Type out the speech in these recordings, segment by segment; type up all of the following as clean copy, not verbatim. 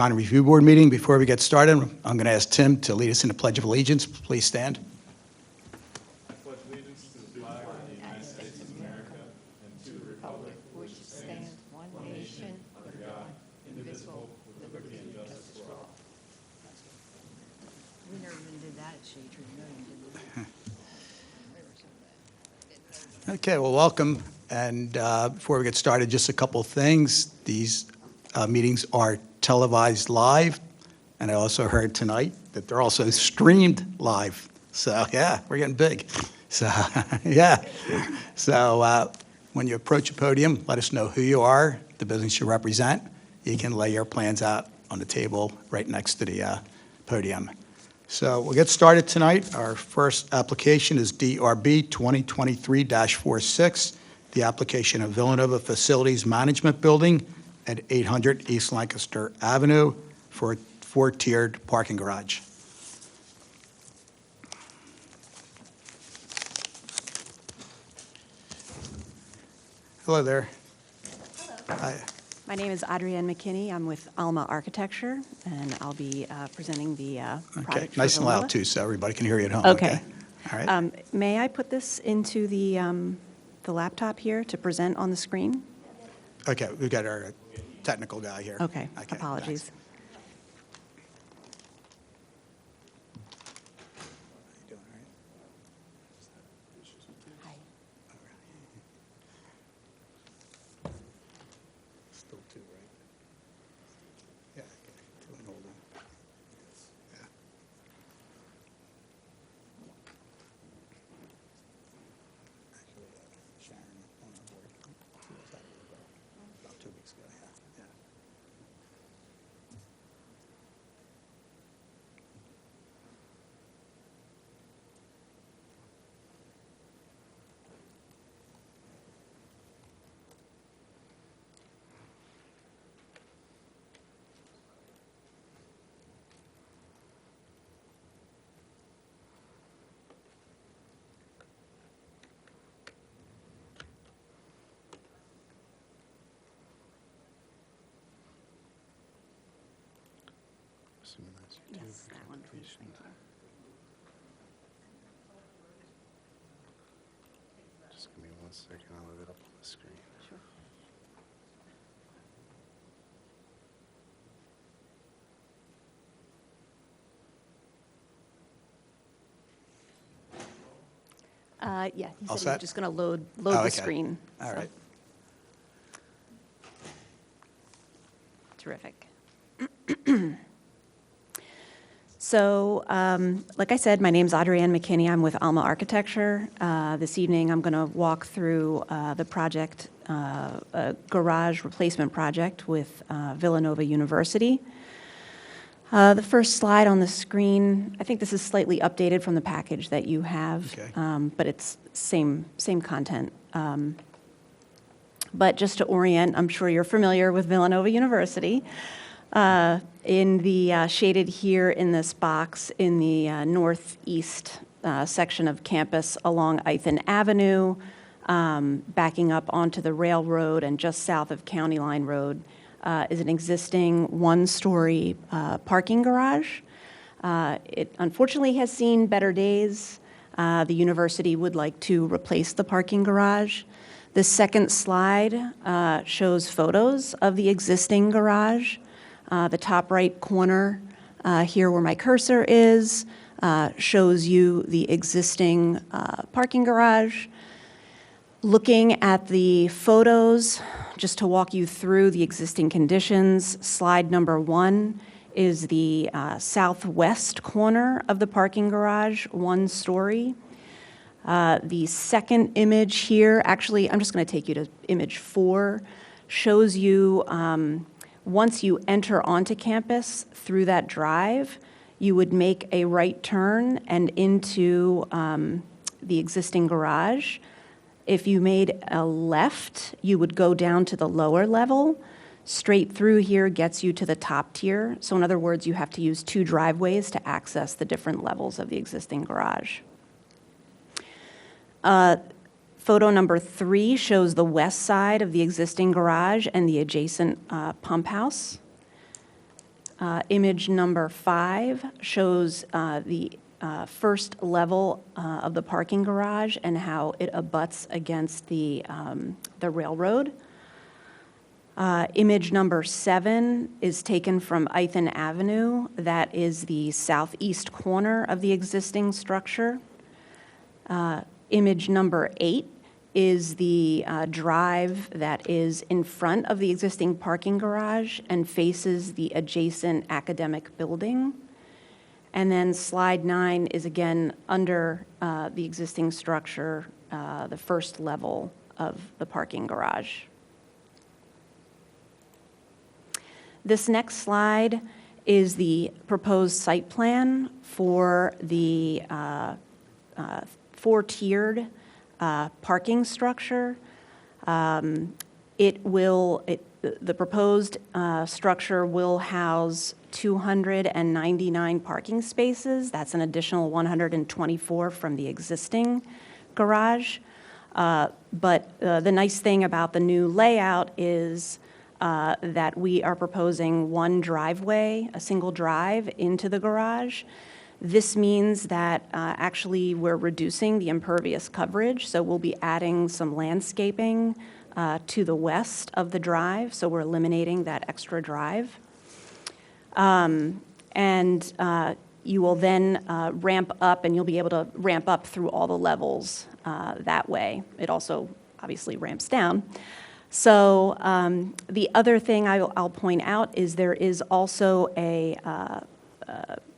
On Review Board meeting. Before we get started, I'm going to ask Tim to lead us in the Pledge of Allegiance. Please stand. I pledge allegiance to the flag of the United States of America and to the republic for which stands one nation, under God, indivisible, with liberty and justice for all. We never even did that at Shade Tree Million, did we? Okay, well, welcome. And before we get started, just a couple of things. These meetings are televised live, and I also heard tonight that they're also streamed live. So, yeah, we're getting big. So, yeah. So when you approach a podium, let us know who you are, the business you represent. You can lay your plans out on the table right next to the podium. So we'll get started tonight. Our first application is DRB 2023-46, the application of Villanova Facilities Management Building at 800 East Lancaster Avenue for a four-tiered parking garage. Hello there. Hello. Hi. My name is Adrienne McKinney. I'm with Alma Architecture, and I'll be presenting the Okay, project. nice and Villanova. loud too, so everybody can hear you at home. Okay. All right. May I put this into the laptop here to present on the screen? Okay, we've got our technical guy here. Okay, apologies. Thanks. How you doing, all right? Hi. Still two, right? Yeah, okay. Two and hold on. Yeah. Actually, Sharon on our board. She was at it about 2 weeks ago, yeah. Yeah. Assuming that's you too, Yes, for that one, please. completion. Thank you. Just give me 1 second, I'll load it up on the screen. Sure. Yeah, he All said he set? was just going to load Oh, the okay. screen. All so. right. Terrific. So, like I said, my name's Adrienne McKinney. I'm with Alma Architecture. This evening, I'm going to walk through the project, a garage replacement project with Villanova University. The first slide on the screen, I think this is slightly updated from the package that you have, Okay. but it's same content. But just to orient, I'm sure you're familiar with Villanova University. In the shaded here in this box in the northeast section of campus along Ithan Avenue, backing up onto the railroad and just south of County Line Road, is an existing one-story parking garage. It unfortunately has seen better days. The university would like to replace the parking garage. The second slide shows photos of the existing garage. The top right corner here where my cursor is shows you the existing parking garage. Looking at the photos, just to walk you through the existing conditions, slide number 1 is the southwest corner of the parking garage, one story. The second image here, actually, I'm just going to take you to image 4, shows you once you enter onto campus through that drive, you would make a right turn and into the existing garage. If you made a left, you would go down to the lower level. Straight through here gets you to the top tier. So in other words, you have to use 2 driveways to access the different levels of the existing garage. Photo number 3 shows the west side of the existing garage and the adjacent pump house. Image number 5 shows the first level of the parking garage and how it abuts against the railroad. Image number 7 is taken from Ithan Avenue. That is the southeast corner of the existing structure. Image number 8 is the drive that is in front of the existing parking garage and faces the adjacent academic building. And then slide 9 is again under the existing structure, the first level of the parking garage. This next slide is the proposed site plan for the four-tiered parking structure. The proposed structure will house 299 parking spaces. That's an additional 124 from the existing garage. But the nice thing about the new layout is that we are proposing one driveway, a single drive into the garage. This means that actually we're reducing the impervious coverage, so we'll be adding some landscaping to the west of the drive, so we're eliminating that extra drive. You will then ramp up, and you'll be able to ramp up through all the levels that way. It also obviously ramps down. So the other thing I'll point out is there is also a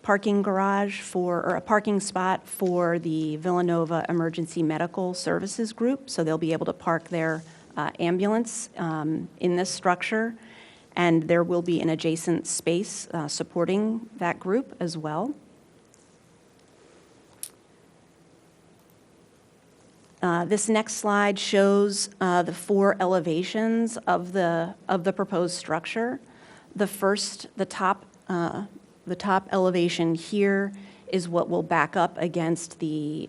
parking garage or a parking spot for the Villanova Emergency Medical Services Group, so they'll be able to park their ambulance in this structure, and there will be an adjacent space supporting that group as well. This next slide shows the 4 elevations of the proposed structure. The top elevation here is what will back up against the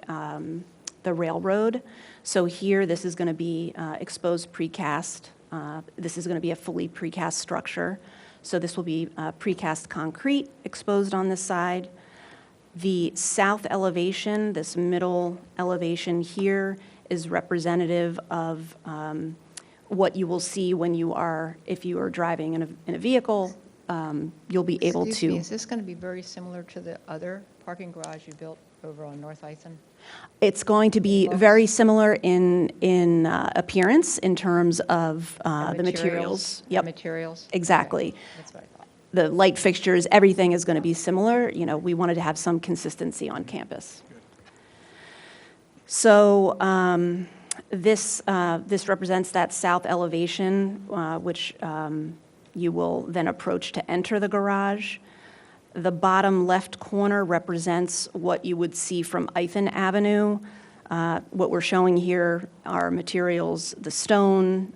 railroad. So here, this is going to be exposed precast. This is going to be a fully precast structure. So this will be precast concrete exposed on this side. The south elevation, this middle elevation here, is representative of what you will see when if you are driving in a vehicle. You'll be able Excuse me, to. is this going to be very similar to the other parking garage you built over on North Ithan? It's going to be very similar in appearance in terms of the materials. The materials? Exactly. Okay, that's what I thought. The light fixtures, everything is going to be similar. You know, we wanted to have some consistency on campus. So this represents that south elevation, which you will then approach to enter the garage. The bottom left corner represents what you would see from Ithan Avenue. What we're showing here are materials, the stone.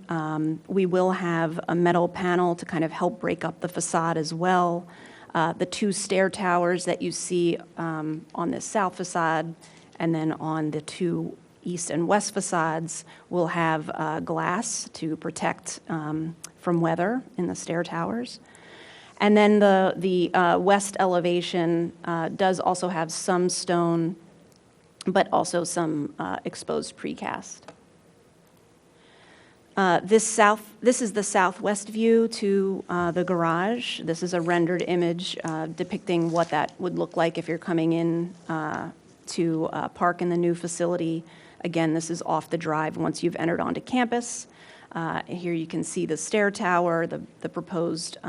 We will have a metal panel to kind of help break up the facade as well. The 2 stair towers that you see on the south facade and then on the 2 east and west facades will have glass to protect from weather in the stair towers. And then the west elevation does also have some stone, but also some exposed precast. This is the southwest view to the garage. This is a rendered image depicting what that would look like if you're coming in to park in the new facility. Again, this is off the drive once you've entered onto campus. Here you can see the stair tower, the proposed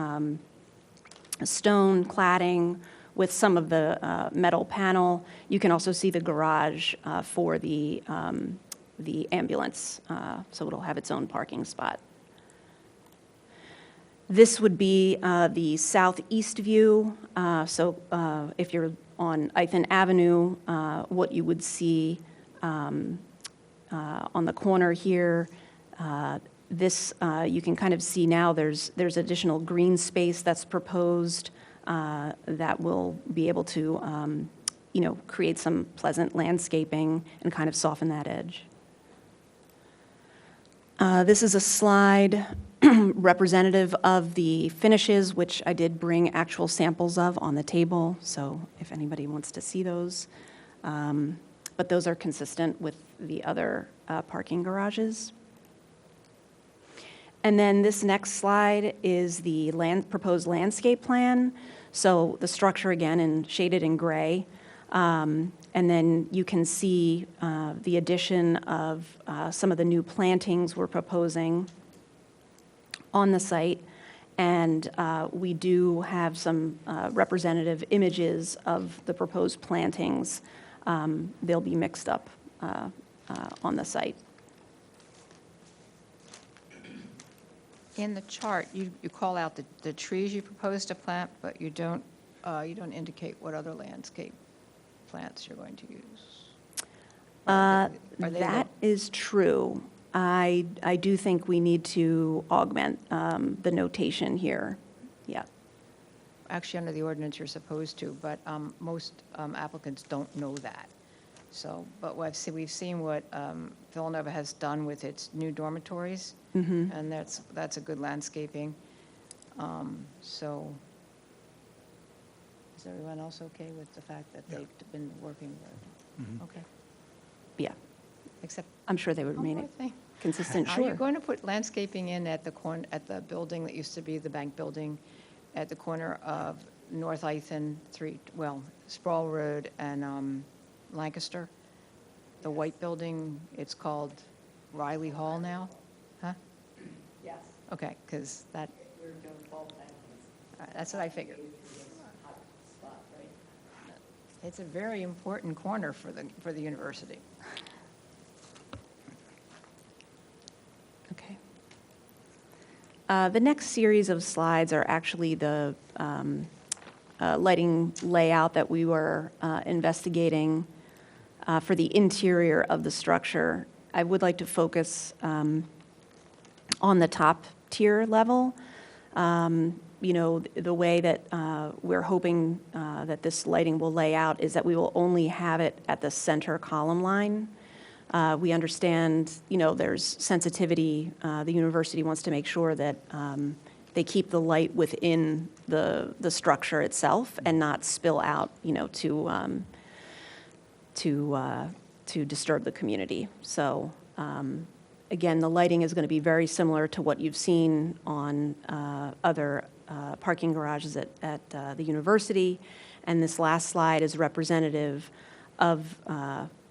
stone cladding with some of the metal panel. You can also see the garage for the ambulance, so it'll have its own parking spot. This would be the southeast view. So if you're on Ithan Avenue, what you would see on the corner here, you can kind of see now there's additional green space that's proposed that will be able to create some pleasant landscaping and kind of soften that edge. This is a slide representative of the finishes, which I did bring actual samples of on the table, so if anybody wants to see those. But those are consistent with the other parking garages. And then this next slide is the proposed landscape plan. So the structure, again, shaded in gray. And then you can see the addition of some of the new plantings we're proposing on the site. And we do have some representative images of the proposed plantings. They'll be mixed up on the site. In the chart, you call out the trees you propose to plant, but you don't indicate what other landscape plants you're going to use. Are they That is true. I do think we need to augment the notation here. Yeah. Actually, under the ordinance, you're supposed to, but most applicants don't know that. So, but we've seen what Villanova has done with its new dormitories, and that's a good landscaping. So, is everyone else okay with the fact that they've been working with? Okay. Yeah. Except I'm sure they would one remain more thing. consistent, Are you sure. going to put landscaping in at the building that used to be the bank building at the corner of North Ithan, Sproul Road and Lancaster? The white building, it's called Riley Hall now? Huh? Yes. Okay, because that, We're doing fall plantings. all right, that's what I figured. It's a very important corner for the university. Okay. The next series of slides are actually the lighting layout that we were investigating for the interior of the structure. I would like to focus on the top tier level. The way that we're hoping that this lighting will lay out is that we will only have it at the center column line. We understand, there's sensitivity. The university wants to make sure that they keep the light within the structure itself and not spill out, to disturb the community. So again, the lighting is going to be very similar to what you've seen on other parking garages at the university. And this last slide is representative of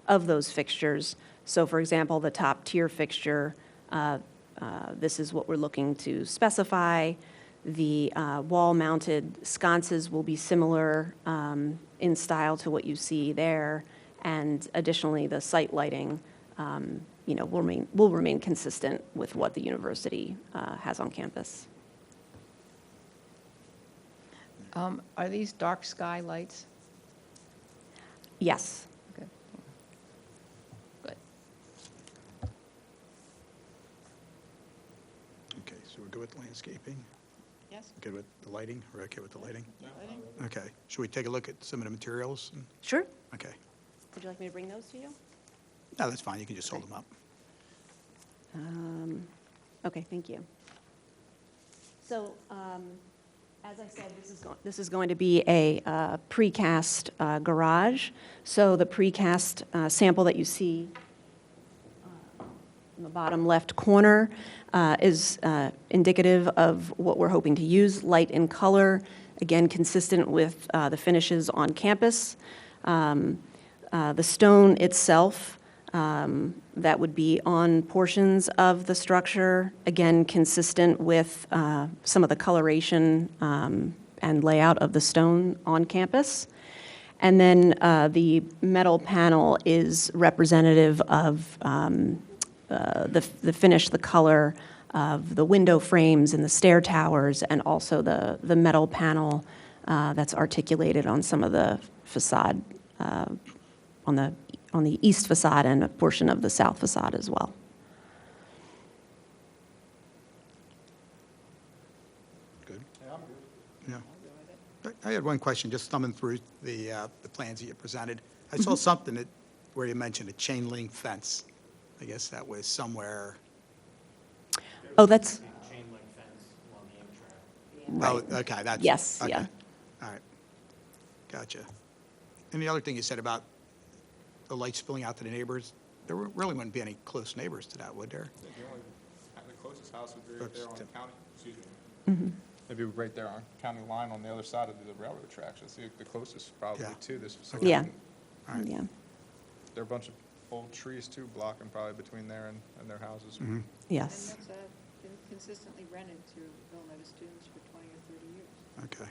those fixtures. So for example, the top tier fixture, this is what we're looking to specify. The wall-mounted sconces will be similar in style to what you see there. And additionally, the site lighting, will remain consistent with what the university has on campus. Are these dark sky lights? Yes. Okay. Good. Okay, so we're good with landscaping? Yes. Good with the lighting? We're okay with the lighting? Okay. Should we take a look at some of the materials? Sure. Okay. Would you like me to bring those to you? No, that's fine. You can just hold them up. Okay, thank you. So, as I said, this is going to be a precast garage. So the precast sample that you see in the bottom left corner is indicative of what we're hoping to use, light and color, again, consistent with the finishes on campus. The stone itself, that would be on portions of the structure, again, consistent with some of the coloration and layout of the stone on campus. And then the metal panel is representative of the finish, the color of the window frames and the stair towers, and also the metal panel that's articulated on some of the facade, on the east facade and a portion of the south facade as well. Good? Yeah. I had one question, just thumbing through the plans that you presented. I saw something where you mentioned a chain link fence. I guess that was somewhere. Oh, that's, Chain link Oh, Right. okay, that's. Yes, okay. yeah. All right, gotcha. And the other thing you said about the light spilling out to the neighbors, there really wouldn't be any close neighbors to that, would there? The closest house would be right there on Oops. county, excuse me. Mm-hmm. Maybe right there on county line on the other side of the railroad tracks. That's the closest probably Yeah. to this facility. Yeah, All right. yeah, There are a bunch of old trees too blocking probably between there and their houses. Mhm. yes. And that's been consistently rented to Villanova students for 20 or 30 years. Okay.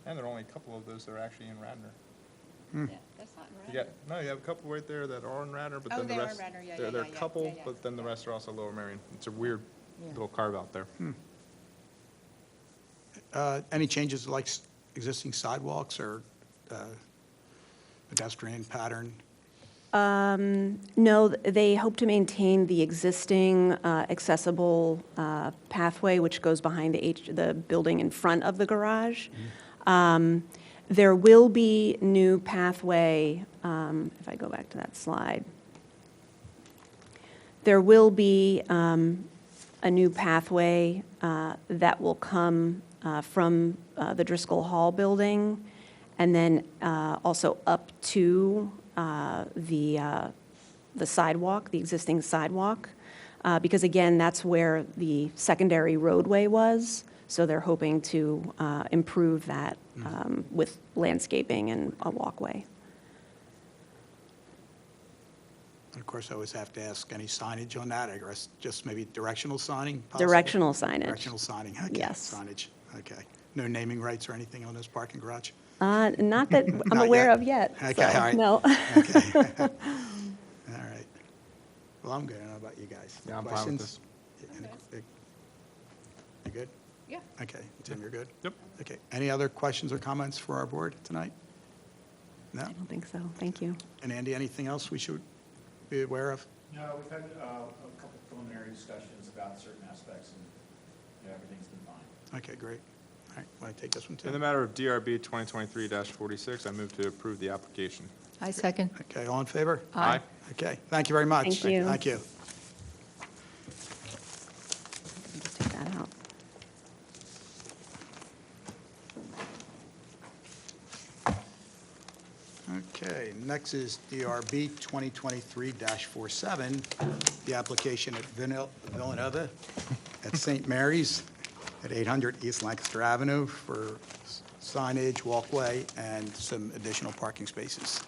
And there are only a couple of those that are actually in Radnor. Hmm. Yeah, that's not in You Radnor. got, no, you have a couple right there that are in Radnor, but Oh, then the they are rest. in Radnor, yeah, there- yeah, There are yeah, a couple, yeah, yeah, but then the yeah. rest are also Lower Merion. It's a weird Yeah. little carve out there. Any changes to like existing sidewalks or pedestrian pattern? No, they hope to maintain the existing accessible pathway, which goes behind the building in front of the garage. There will be new pathway, if I go back to that slide. There will be a new pathway that will come from the Driscoll Hall building, and then also up to the sidewalk, the existing sidewalk, because again, that's where the secondary roadway was, so they're hoping to improve that with landscaping and a walkway. And of course, I always have to ask, any signage on that? I guess just maybe directional signing? possibly? Directional signage. Directional signing, okay. Yes. Signage, okay. No naming rights or anything on this parking garage? Not that I'm Not aware yet. of yet. Okay, so, all right. No. Okay. All right. Well, I'm good. I don't know about you guys. Yeah, I'm fine with Questions? You good? Yeah. Okay. Tim, you're good? Yep. Okay. Any other questions or comments for our board tonight? No? I don't think so. Thank you. And Andy, anything else we should be aware of? No, we've had a couple preliminary discussions about certain aspects, and everything's been fine. Okay, great. All right, want to take this one, In the Tim? matter of DRB 2023-46, I move to approve the application. I second. Okay, all in favor? Aye. Okay, thank you very much. Thank you. Thank you. Just take that out. Okay, next is DRB 2023-47, the application at Villanova at St. Mary's at 800 East Lancaster Avenue for signage, walkway, and some additional parking spaces.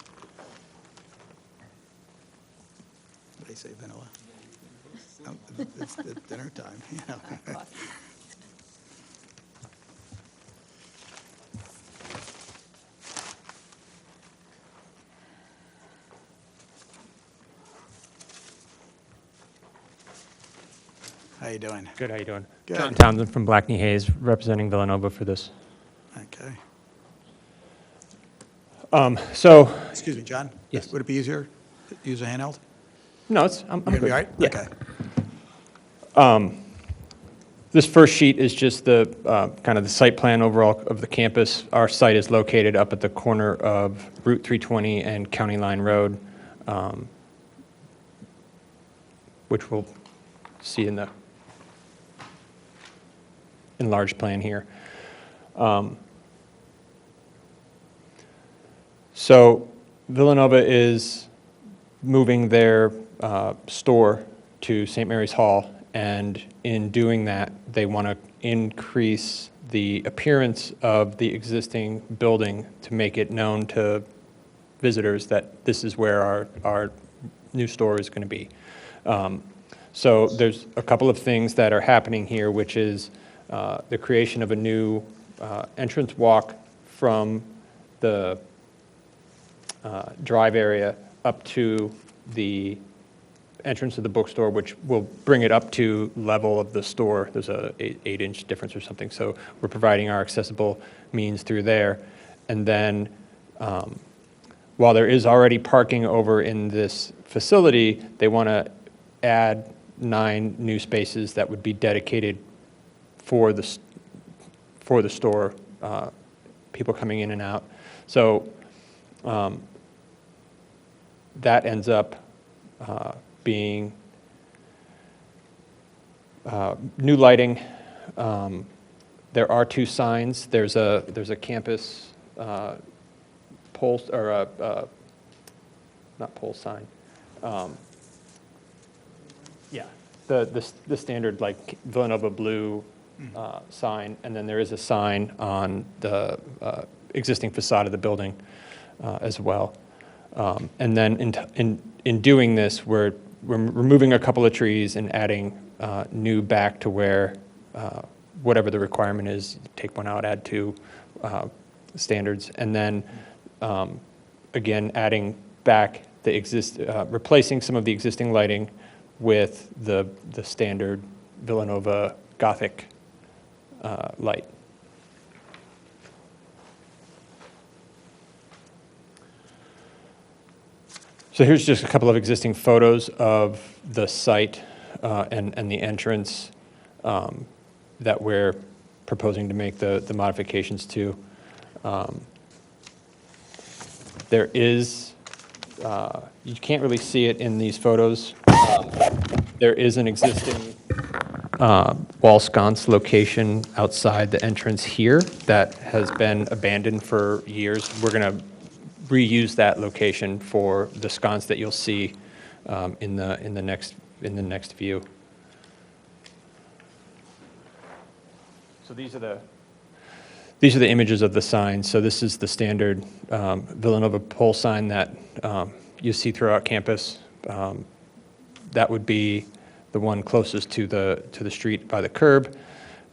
What did they say, vanilla? Oh, it's the dinner time, you know. How you doing? Good, how you doing? Good. John Townsend from Blackney Hayes, representing Villanova for this. Okay. So, Excuse me, John? Yes. Would it be easier to use a handheld? no, I'm You gonna be good. all right? Yeah. Okay. This first sheet is just the, kind of the site plan overall of the campus. Our site is located up at the corner of Route 320 and County Line Road, which we'll see in the enlarged plan here. So Villanova is moving their store to St. Mary's Hall, and in doing that, they want to increase the appearance of the existing building to make it known to visitors that this is where our new store is going to be. So there's a couple of things that are happening here, which is the creation of a new entrance walk from the drive area up to the entrance of the bookstore, which will bring it up to level of the store. There's a 8-inch difference or something. So we're providing our accessible means through there. And then while there is already parking over in this facility, they want to add 9 new spaces that would be dedicated for the store, people coming in and out. So that ends up being new lighting, There are two signs. There's a campus pole, or not pole sign. Yeah, the standard like Villanova blue sign, and then there is a sign on the existing facade of the building as well. And then in doing this, we're removing a couple of trees and adding new back to where whatever the requirement is, take one out, add two standards, and then again adding back the replacing some of the existing lighting with the standard Villanova Gothic light. So here's just a couple of existing photos of the site and the entrance that we're proposing to make the modifications to. There is, you can't really see it in these photos. There is an existing wall sconce location outside the entrance here that has been abandoned for years. We're going to reuse that location for the sconce that you'll see in the next view. So these are the images of the signs. So this is the standard Villanova pole sign that you see throughout campus. That would be the one closest to the street by the curb,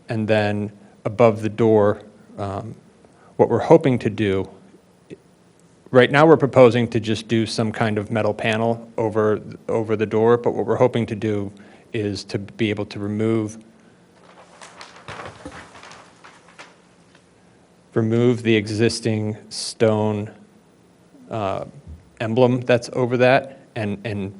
and then above the door, what we're hoping to do. Right now, we're proposing to just do some kind of metal panel over the door, but what we're hoping to do is to be able to remove the existing stone emblem that's over that and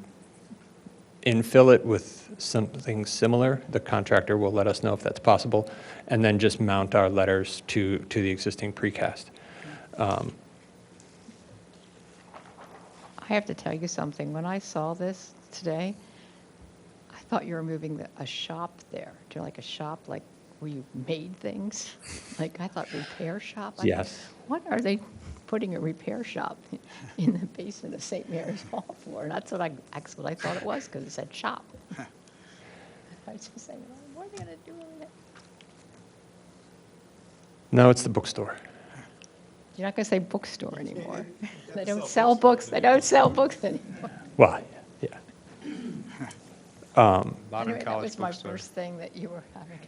infill it with something similar. The contractor will let us know if that's possible, and then just mount our letters to the existing precast. I have to tell you something. When I saw this today, I thought you were moving a shop there. Do you like a shop, like where you made things? Like, I thought repair shop. I Yes. thought, what are they putting a repair shop in the basement of St. Mary's Hall for? And that's what I thought it was, because it said shop. I was just saying, what are they going to do with it? No, it's the bookstore. You're not going to say bookstore anymore. They don't sell books. They don't sell books anymore. Well, yeah. Modern Anyway, that college was my bookstore. first thing that you were having.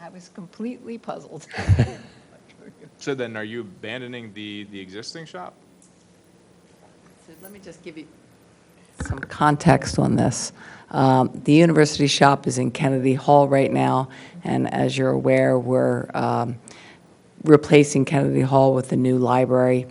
I was completely puzzled. So then, are you abandoning the existing shop? So let me just give you some context on this. The university shop is in Kennedy Hall right now, and as you're aware, we're replacing Kennedy Hall with a new library.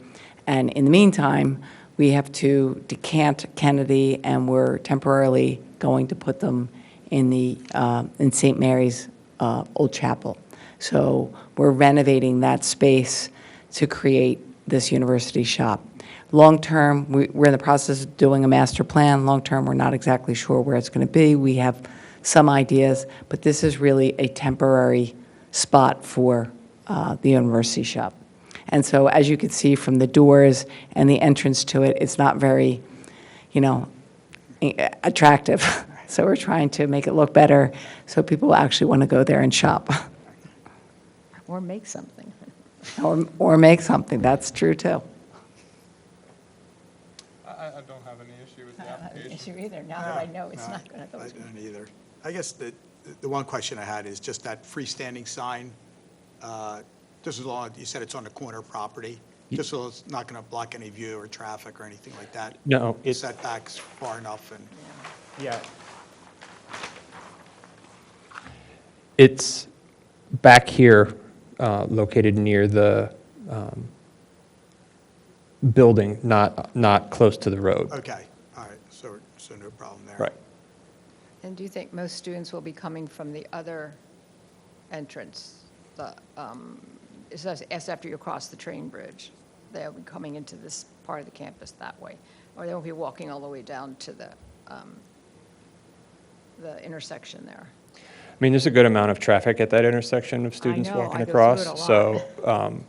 And in the meantime, we have to decant Kennedy, and we're temporarily going to put them in St. Mary's Old Chapel. So we're renovating that space to create this university shop. Long-term, we're in the process of doing a master plan. Long-term, we're not exactly sure where it's going to be. We have some ideas, but this is really a temporary spot for the university shop. And so as you can see from the doors and the entrance to it, it's not very, attractive. So we're trying to make it look better so people actually want to go there and shop. Or make something. Or make something, that's true too. I don't have any issue with the I don't have an application. issue either, now that I know it's No, not going to go. I don't either. I guess the one question I had is just that freestanding sign, just as long as you said it's on the corner property, just so it's not going to block any view or traffic or anything like that. No, The it's, setbacks far enough and, yeah. It's back here, located near the building, not close to the road. okay, all right, so no problem there. Right. And do you think most students will be coming from the other entrance? It's after you cross the train bridge. They'll be coming into this part of the campus that way. Or they won't be walking all the way down to the intersection there. mean, there's a good amount of traffic at that intersection of students know, I walking go through across. it a lot.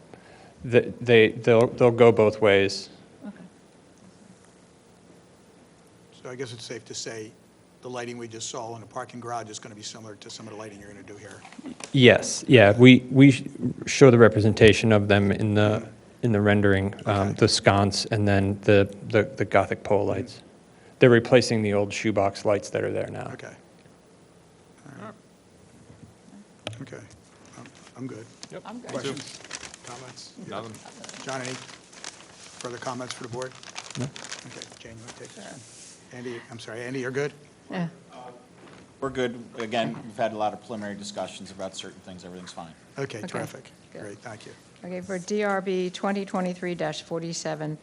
So they'll go both ways. So I guess it's safe to say the lighting we just saw in the parking garage is going to be similar to some of the lighting you're going to do here. Yes, yeah, we show the representation of them in the rendering, Okay. the sconce and then the Gothic pole lights. They're replacing the old shoebox lights that are there now. Okay. All right. Okay. I'm good. Yep. I'm good. Questions, comments? Nothing. John, any further comments for the board? No. Okay, Jane, you want to take this one? Andy, I'm sorry, Andy, you're good? Yeah. We're good. Again, we've had a lot of preliminary discussions about certain things. Everything's fine. Okay, Okay, terrific. good. Great, thank you. Okay, for DRB 2023-47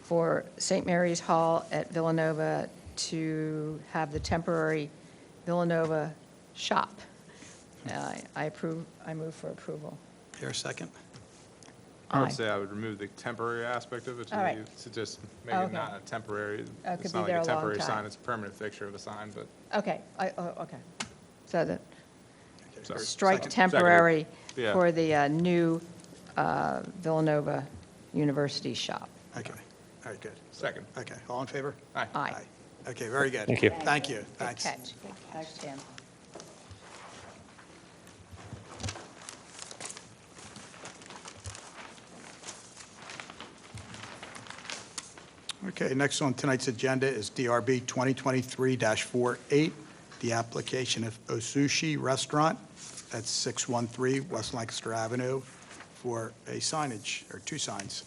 for St. Mary's Hall at Villanova to have the temporary Villanova shop. I approve, I move for approval. Here, a second? I would Aye. say I would remove the temporary aspect of it, All right. to just make Okay. it not a temporary, Could it's be not there like a a long temporary time. sign, it's a permanent fixture of the sign, but, Okay, okay. So the so. strike Second. temporary Yeah. for the new Villanova University shop. Okay, all right, good. Second. Okay, all in favor? Aye. Aye. Okay, very good. Thank you. Thank you, Good thanks. catch. Good catch, Tim. Okay, next on tonight's agenda is DRB 2023-48, the application of Osushi Restaurant at 613 West Lancaster Avenue for a signage, or two signs.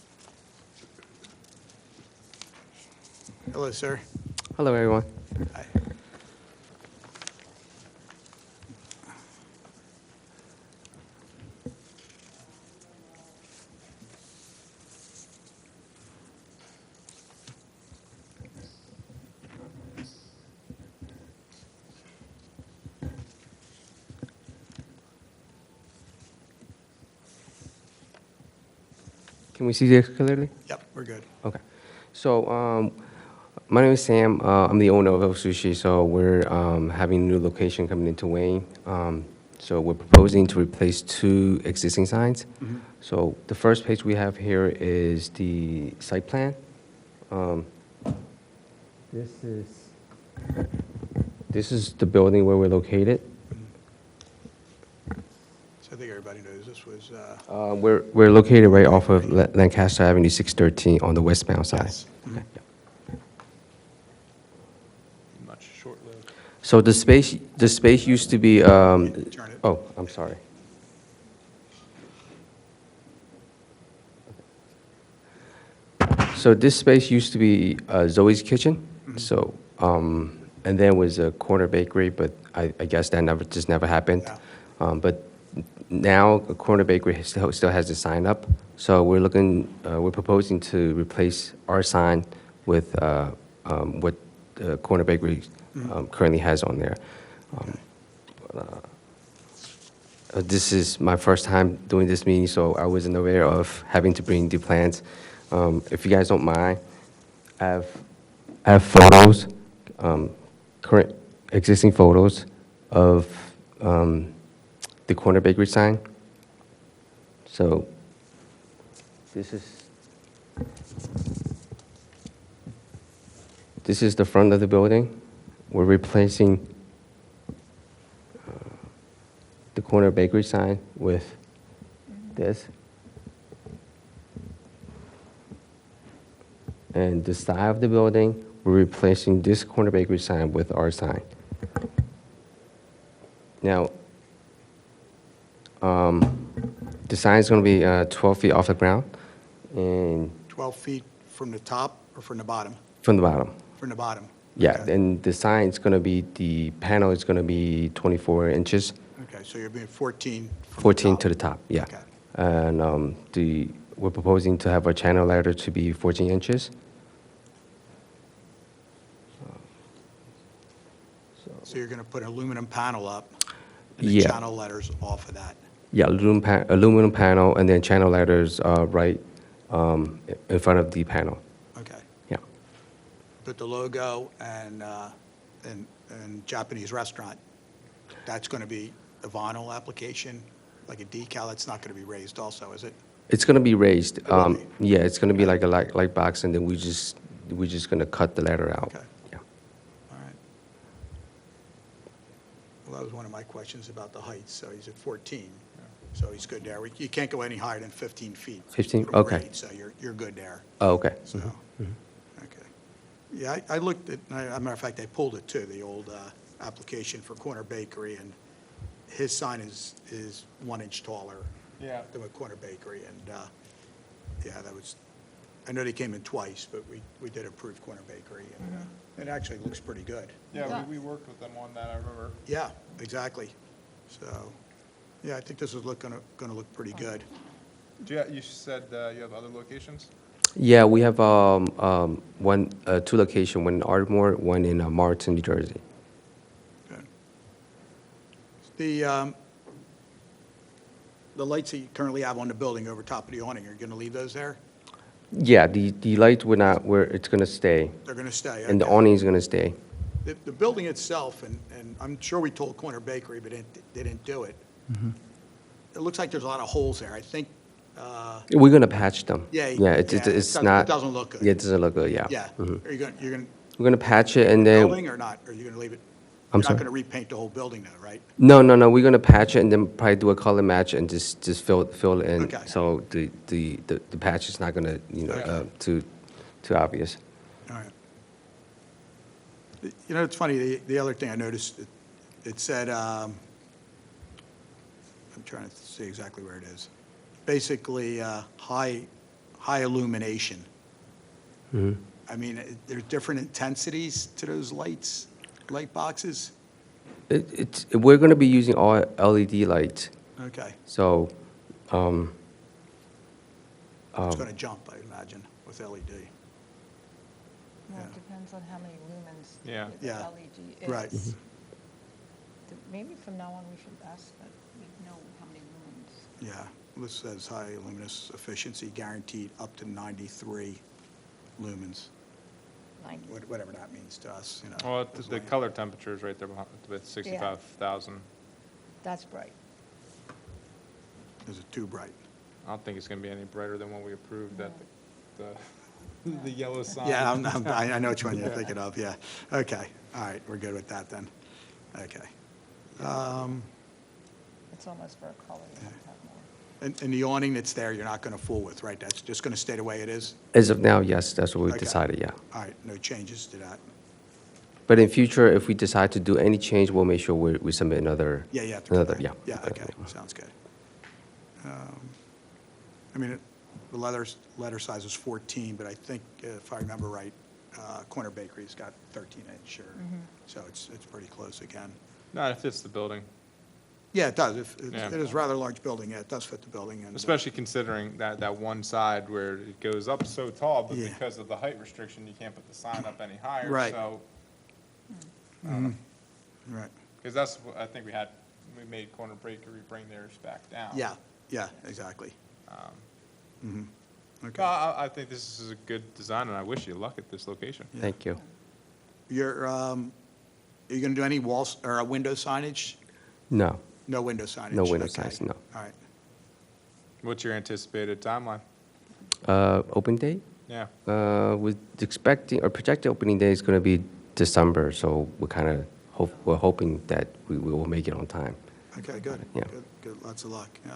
Hello, sir. Hello, everyone. Hi. Can we see this clearly? Yep, we're good. Okay. So, my name is Sam. I'm the owner of El Sushi. So we're having a new location coming into Wayne. So we're proposing to replace two existing signs. So the first page we have here is the site plan. This is the building where we're located. So I think everybody knows this was, We're located right off of Lancaster Avenue 613 on the westbound side. yes. Okay, yeah. Much short-lived. So the space used to be, Turn it. oh, I'm sorry. So this space used to be Zoe's Kitchen, so, and then was a corner bakery, but I guess that just never happened. Yeah. But now, a corner bakery still has the sign up, so we're proposing to replace our sign with what the corner bakery currently has on there. This is my first time doing this meeting, so I wasn't aware of having to bring the plans. If you guys don't mind, I have photos, current existing photos of the corner bakery sign. So this is the front of the building. We're replacing the corner bakery sign with this. And the side of the building, we're replacing this corner bakery sign with our sign. Now, the sign is going to be 12 feet off the ground and 12 feet from the top or from the bottom? from the bottom. From the bottom? Yeah, Okay. and the sign is going to be, the panel is going to be 24 inches, Okay, so you're being 14 from the 14 top. to the top, yeah. Okay. And we're proposing to have our channel ladder to be 14 inches. So you're going to put an aluminum panel up, and the Yeah. channel letters off of that? Yeah, aluminum panel, and then channel ladders right in front of the panel. Okay. Yeah. But the logo and Japanese restaurant, that's going to be the vinyl application, like a decal, it's not going to be raised also, is it? It's gonna be raised. will be? Yeah, it's gonna be like a light box, and then we're just gonna cut the letter out. Okay. Yeah. All right. Well, that was one of my questions about the height. So he's at 14, so he's good there. You can't go any higher than 15 feet. 15? from Okay. grade, So you're good there. Oh, okay. So, okay. Yeah, I looked at, as a matter of fact, I pulled it too, the old application for Corner Bakery, and his sign is 1 inch taller Yeah. than a Corner Bakery, and, yeah, that was, I know they came in twice, but we did approve Corner Bakery, and it actually looks pretty good. Yeah, we worked with them on that, I remember. Yeah, exactly. So, yeah, I think this is gonna look pretty good. You said you have other locations? Yeah, we have two locations, one in Ardmore, one in Martin, New Jersey. Good. The lights that you currently have on the building over top of the awning, are you gonna leave those there? Yeah, the lights were not where it's gonna stay, They're gonna stay, and the okay. awning is gonna stay. The building itself, and I'm sure we told Corner Bakery, but they didn't do it. It looks like there's a lot of holes there. I think, We're gonna patch them. yeah. It's it not. doesn't look good. Yeah, it doesn't look good. Yeah. Yeah. Mhm. Are you gonna We're gonna patch it, and then building or not? Or are you gonna leave it? I'm You're sorry? not gonna repaint the whole building though, right? no. We're gonna patch it, and then probably do a color match, and just fill it in. Okay. So the patch is not gonna Okay. too obvious. All right. You know, it's funny, the other thing I noticed, it said, I'm trying to see exactly where it is. Basically, high illumination. Mhm. I mean, there's different intensities to those light boxes? We're gonna be using all LED lights. Okay. So It's going to jump, I imagine, with LED. Well, Yeah. it depends on how many lumens Yeah. the Yeah. LED is. Right. Maybe from now on, we should ask that we know how many lumens. Yeah. This says high luminous efficiency guaranteed up to 93 lumens, Like, whatever that means to us, you know. Well, as the long- color temperature is right there behind, with 65,000. that's bright. Is it too bright? I don't think it's gonna be any brighter than what we approved at the yellow sign. Yeah, I know which one you're thinking of, yeah. Okay, all right, we're good with that then. Okay. It's almost for a color. You have to have more. And the awning that's there, you're not going to fool with, right? That's just going to stay the way it is? as of now, yes, that's what we Okay. decided. Yeah. All right, no changes to that? But in future, if we decide to do any change, we'll make sure we submit another. Yeah, you have to. do Another, that. yeah. Yeah, okay, sounds good. I mean, the letter size is 14, but I think, if I remember right, Corner Bakery's got 13-inch, so it's pretty close again. No, it fits the building, Yeah, it does. Yeah. It is a rather large building, yeah, it does fit the building. And, especially considering that one side where it goes up so tall, but Yeah. because of the height restriction, you can't put the sign up any higher. Right. So, Right, because that's what I think we made Corner Bakery bring theirs back down. yeah, exactly. No, Okay. I think this is a good design, and I wish you luck at this location. Thank you. Are you going to do any walls, or window signage? No, No window signage? no window Okay. size. No. All right. What's your anticipated timeline? Open date? Yeah. With expecting or projected opening day is going to be December, so we're hoping that we will make it on time. Okay, good. Yeah. Good, lots of luck, yeah.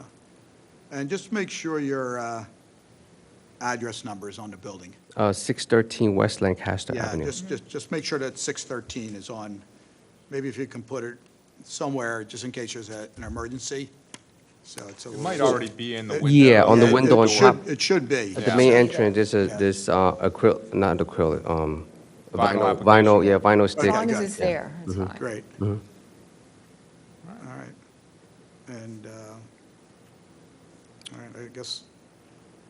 And just make sure your address number is on the building. 613 West Lancaster Yeah, Avenue. just make sure that 613 is on, maybe if you can put it somewhere, just in case there's an emergency, so it's a It little. might already be in the window. Yeah, on the Yeah, window it on should- top. It should be. At Yeah. the main entrance, there's Yeah. this acrylic, not acrylic, Vinyl vinyl, application. yeah, vinyl As stick. long as good. it's there, it's fine. Great. Mhm. All right. And, all right, I guess,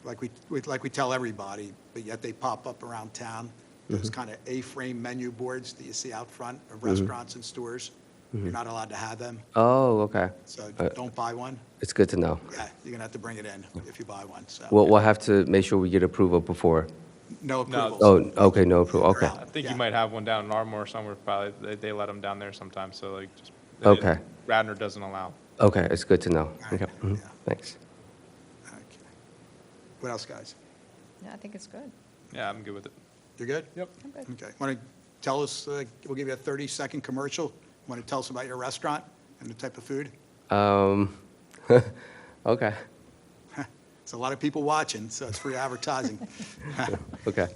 like we tell everybody, but yet they pop up around town, those kind of A-frame menu boards that you see out front of restaurants and stores. You're not allowed to have them, Oh, okay. so don't buy one. It's good to know. Yeah, you're gonna have to bring it in if you buy one, so. We'll have to make sure we get approval before. No approvals. Oh, okay, no approval, okay. I think Yeah. you might have one down in Ardmore or somewhere, probably, they let them down there sometimes, so like, just. Okay. Radnor doesn't allow. Okay, it's good to know. right, Okay, mhm, yeah. thanks. Okay. What else, guys? Yeah, I think it's good. Yeah, I'm good with it. You're good? Yep. I'm good. Okay. Want to tell us, we'll give you a 30-second commercial. Want to tell us about your restaurant and the type of food? Okay, There's a lot of people watching, so it's free advertising. okay.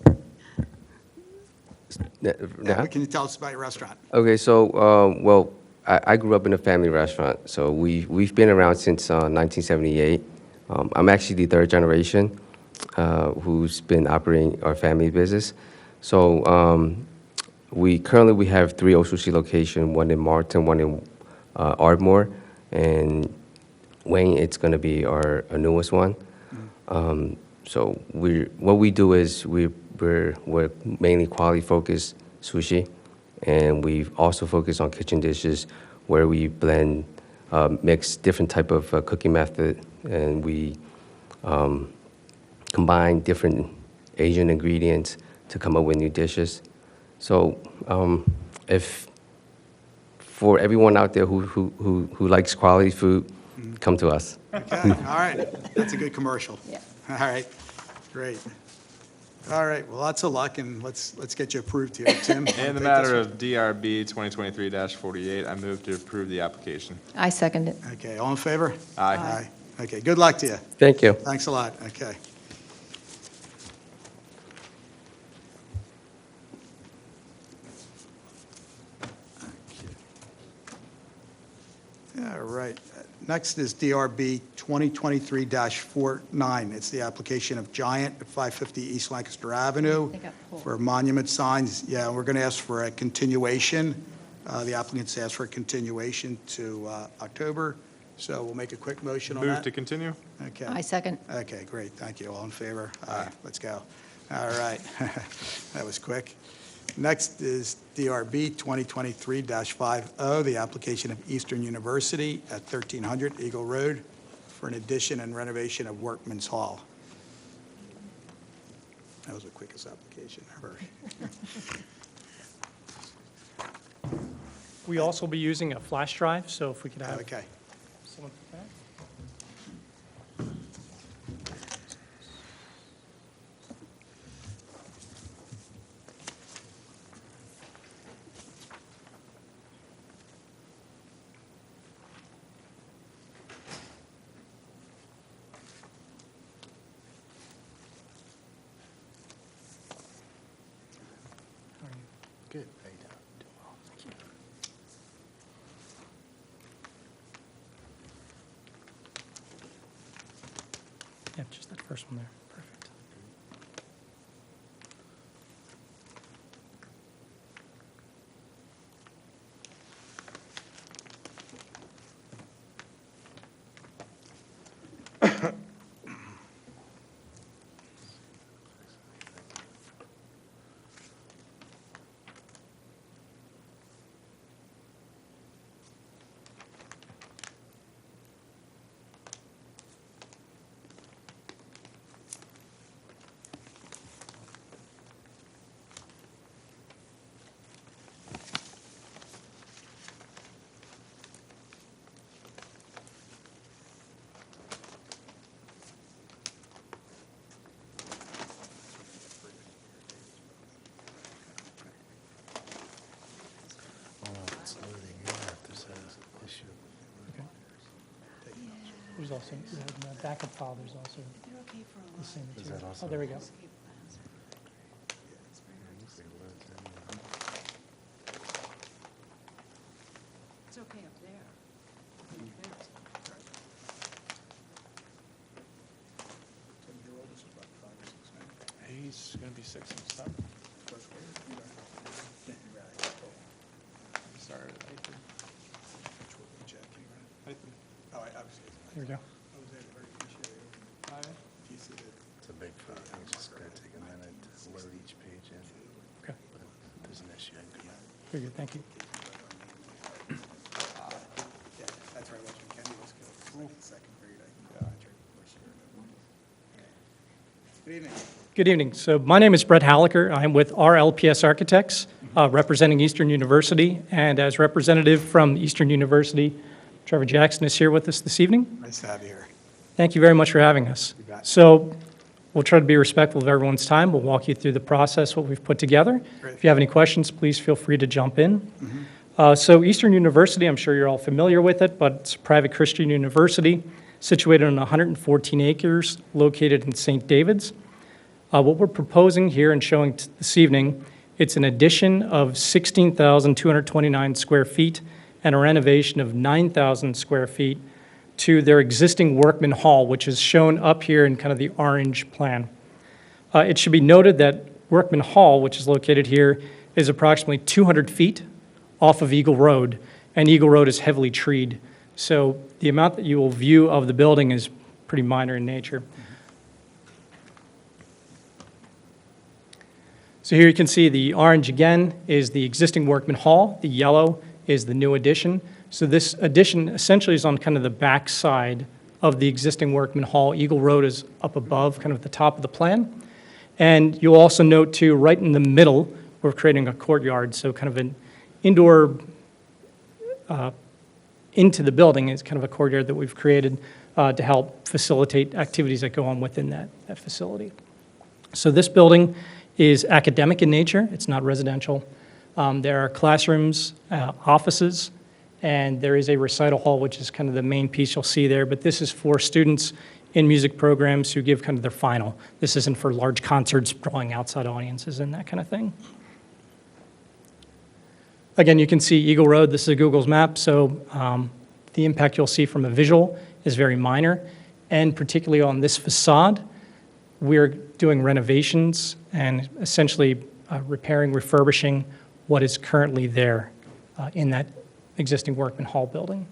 Yeah, Now? what can you tell us about your restaurant? Okay, so, well, I grew up in a family restaurant, so we've been around since 1978. I'm actually the third generation who's been operating our family business. So we currently have 3 Old Sushi locations, one in Martin, one in Ardmore, and Wayne, it's going to be our newest one. So what we do is we're mainly quality focused sushi, and we also focus on kitchen dishes where we blend, mix different type of cooking method, and we combine different Asian ingredients to come up with new dishes. So if for everyone out there who likes quality food, come to us. Okay, all right. That's a good commercial. Yeah. All right, great. All right, well, lots of luck, and let's get you approved here. Tim? In the matter of DRB 2023-48, I move to approve the application. I second it. Okay, all in favor? Aye. Aye. Okay, good luck to you. Thank you. Thanks a lot, okay. All right, next is DRB 2023-49. It's the application of Giant at 550 East Lancaster Avenue They got pulled. for monument signs. Yeah, we're going to ask for a continuation. The applicants asked for a continuation to October, so we'll make a quick motion on Move that. to continue? Okay. I second. Okay, great, thank you. All in favor? Aye. Let's go. All right, that was quick. Next is DRB 2023-50, the application of Eastern University at 1300 Eagle Road for an addition and renovation of Workman's Hall. That was the quickest application ever. We also be using a flash drive, so if we could have Okay. someone put that. Good. Yeah, just that first one there. Perfect. There's also, in the backup file, there's also the same material. Oh, there we go. It's okay up there. He's going to be 6 and 7. Sorry. There we go. It's a big file. It's just going to take a minute to load each page in. Okay. But if there's an issue, I can. Very good, thank you. Yeah, that's right, West Kenny was good. Second grade, I graduated first year. Good evening. Good evening. So my name is Brett Hallaker. I'm with RLPS Architects, representing Eastern University. And as representative from Eastern University, Trevor Jackson is here with us this evening. Nice to have you here. Thank you very much for having us. You bet. So we'll try to be respectful of everyone's time. We'll walk you through the process, what we've put together. Great. If you have any questions, please feel free to jump in. So Eastern University, I'm sure you're all familiar with it, but it's a private Christian university situated on 114 acres, located in St. David's. What we're proposing here and showing this evening, it's an addition of 16,229 square feet and a renovation of 9,000 square feet to their existing Workman Hall, which is shown up here in kind of the orange plan. It should be noted that Workman Hall, which is located here, is approximately 200 feet off of Eagle Road, and Eagle Road is heavily treed. So the amount that you will view of the building is pretty minor in nature. So here you can see the orange again is the existing Workman Hall, the yellow is the new addition. So this addition essentially is on kind of the back side of the existing Workman Hall. Eagle Road is up above, kind of at the top of the plan. And you'll also note too, right in the middle, we're creating a courtyard, so kind of an indoor into the building is kind of a courtyard that we've created to help facilitate activities that go on within that facility. So this building is academic in nature, it's not residential. There are classrooms, offices, and there is a recital hall, which is kind of the main piece you'll see there, but this is for students in music programs who give kind of their final. This isn't for large concerts, drawing outside audiences and that kind of thing. Again, you can see Eagle Road, this is a Google's map, so the impact you'll see from a visual is very minor, and particularly on this facade, we're doing renovations and essentially repairing, refurbishing what is currently there in that existing Workman Hall building.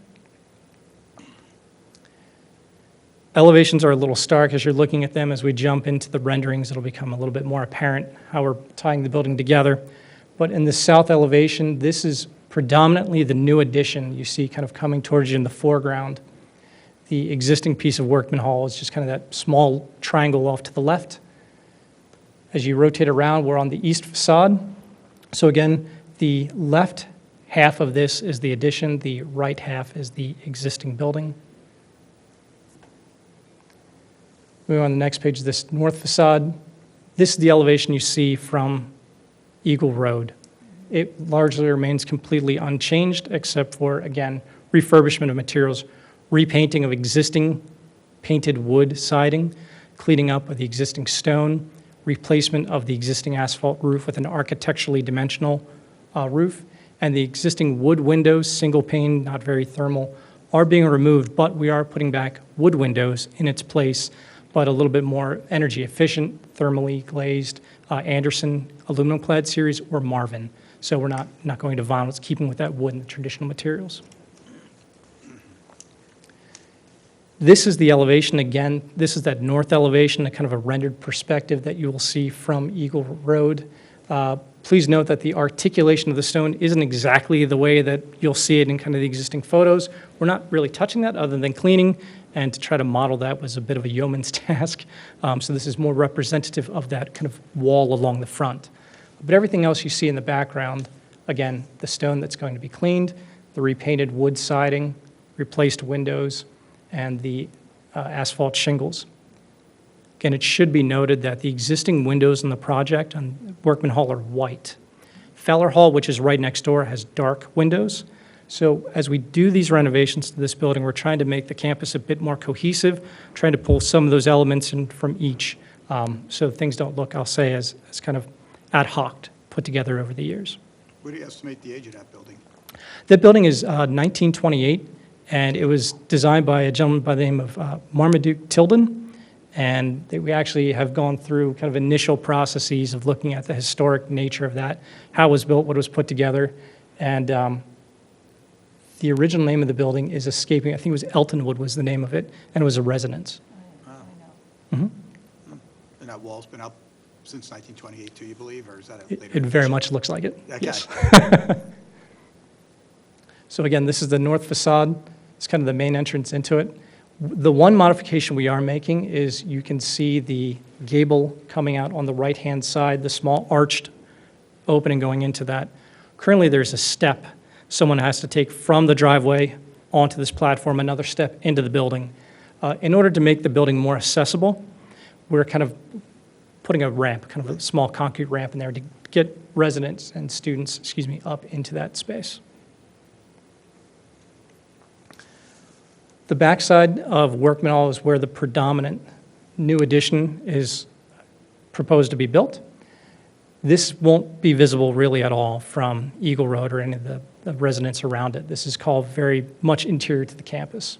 Elevations are a little stark as you're looking at them. As we jump into the renderings, it'll become a little bit more apparent how we're tying the building together. But in the south elevation, this is predominantly the new addition you see kind of coming towards you in the foreground. The existing piece of Workman Hall is just kind of that small triangle off to the left. As you rotate around, we're on the east facade. So again, the left half of this is the addition, the right half is the existing building. Moving on to the next page, this north facade. This is the elevation you see from Eagle Road. It largely remains completely unchanged except for, again, refurbishment of materials, repainting of existing painted wood siding, cleaning up of the existing stone, replacement of the existing asphalt roof with an architecturally dimensional roof, and the existing wood windows, single pane, not very thermal, are being removed, but we are putting back wood windows in its place, but a little bit more energy efficient, thermally glazed, Anderson aluminum clad series or Marvin. So we're not going to vinyl, it's keeping with that wood and the traditional materials. This is the elevation again. This is that north elevation, a kind of a rendered perspective that you will see from Eagle Road. Please note that the articulation of the stone isn't exactly the way that you'll see it in kind of the existing photos. We're not really touching that other than cleaning, and to try to model that was a bit of a yeoman's task. So this is more representative of that kind of wall along the front. But everything else you see in the background, again, the stone that's going to be cleaned, the repainted wood siding, replaced windows, and the asphalt shingles. Again, it should be noted that the existing windows in the project on Workman Hall are white. Feller Hall, which is right next door, has dark windows. So as we do these renovations to this building, we're trying to make the campus a bit more cohesive, trying to pull some of those elements in from each, so things don't look, I'll say, as kind of ad hoc, put together over the years. What do you estimate the age of that building? That building is 1928, and it was designed by a gentleman by the name of Marmaduke Tilden. And we actually have gone through kind of initial processes of looking at the historic nature of that, how it was built, what was put together. And the original name of the building is escaping. I think it was Eltonwood was the name of it, and it was a residence. And that wall's been up since 1928, do you believe, or is that a later? It very much looks like it, Okay. yes. So again, this is the north facade. It's kind of the main entrance into it. The one modification we are making is you can see the gable coming out on the right-hand side, the small arched opening going into that. Currently, there's a step someone has to take from the driveway onto this platform, another step into the building. In order to make the building more accessible, we're kind of putting a ramp, kind of a small concrete ramp in there to get residents and students, up into that space. The backside of Workman Hall is where the predominant new addition is proposed to be built. This won't be visible really at all from Eagle Road or any of the residents around it. This is called very much interior to the campus.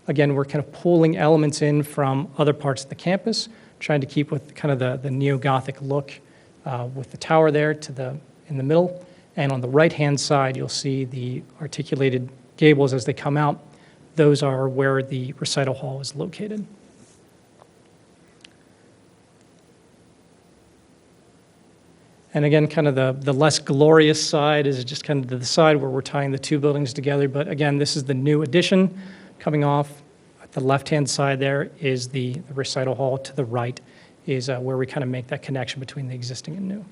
Again, we're kind of pulling elements in from other parts of the campus, trying to keep with kind of the neo-Gothic look with the tower there in the middle. And on the right-hand side, you'll see the articulated gables as they come out. Those are where the recital hall is located. And again, kind of the less glorious side is just kind of the side where we're tying the two buildings together. But again, this is the new addition coming off. At the left-hand side there is the recital hall. To the right is where we kind of make that connection between the existing and new.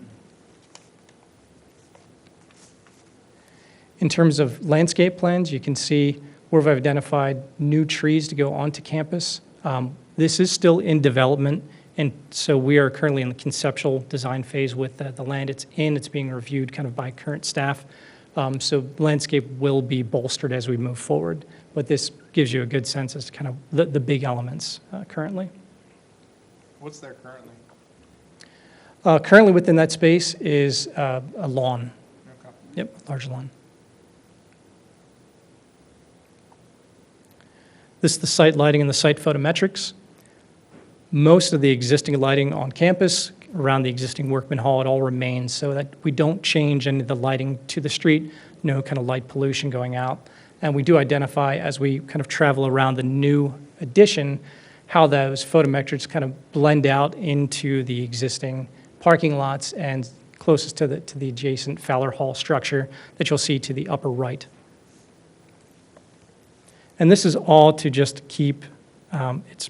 In terms of landscape plans, you can see where we've identified new trees to go onto campus. This is still in development, and so we are currently in the conceptual design phase with the land it's in. It's being reviewed kind of by current staff. So landscape will be bolstered as we move forward, but this gives you a good sense as to kind of the big elements currently. What's there currently? Currently within that space is a lawn. Okay. Yep, large lawn. This is the site lighting and the site photometrics. Most of the existing lighting on campus around the existing Workman Hall, it all remains so that we don't change any of the lighting to the street, no kind of light pollution going out. And we do identify as we kind of travel around the new addition how those photometrics kind of blend out into the existing parking lots and closest to the adjacent Fowler Hall structure that you'll see to the upper right. And this is all to just keep its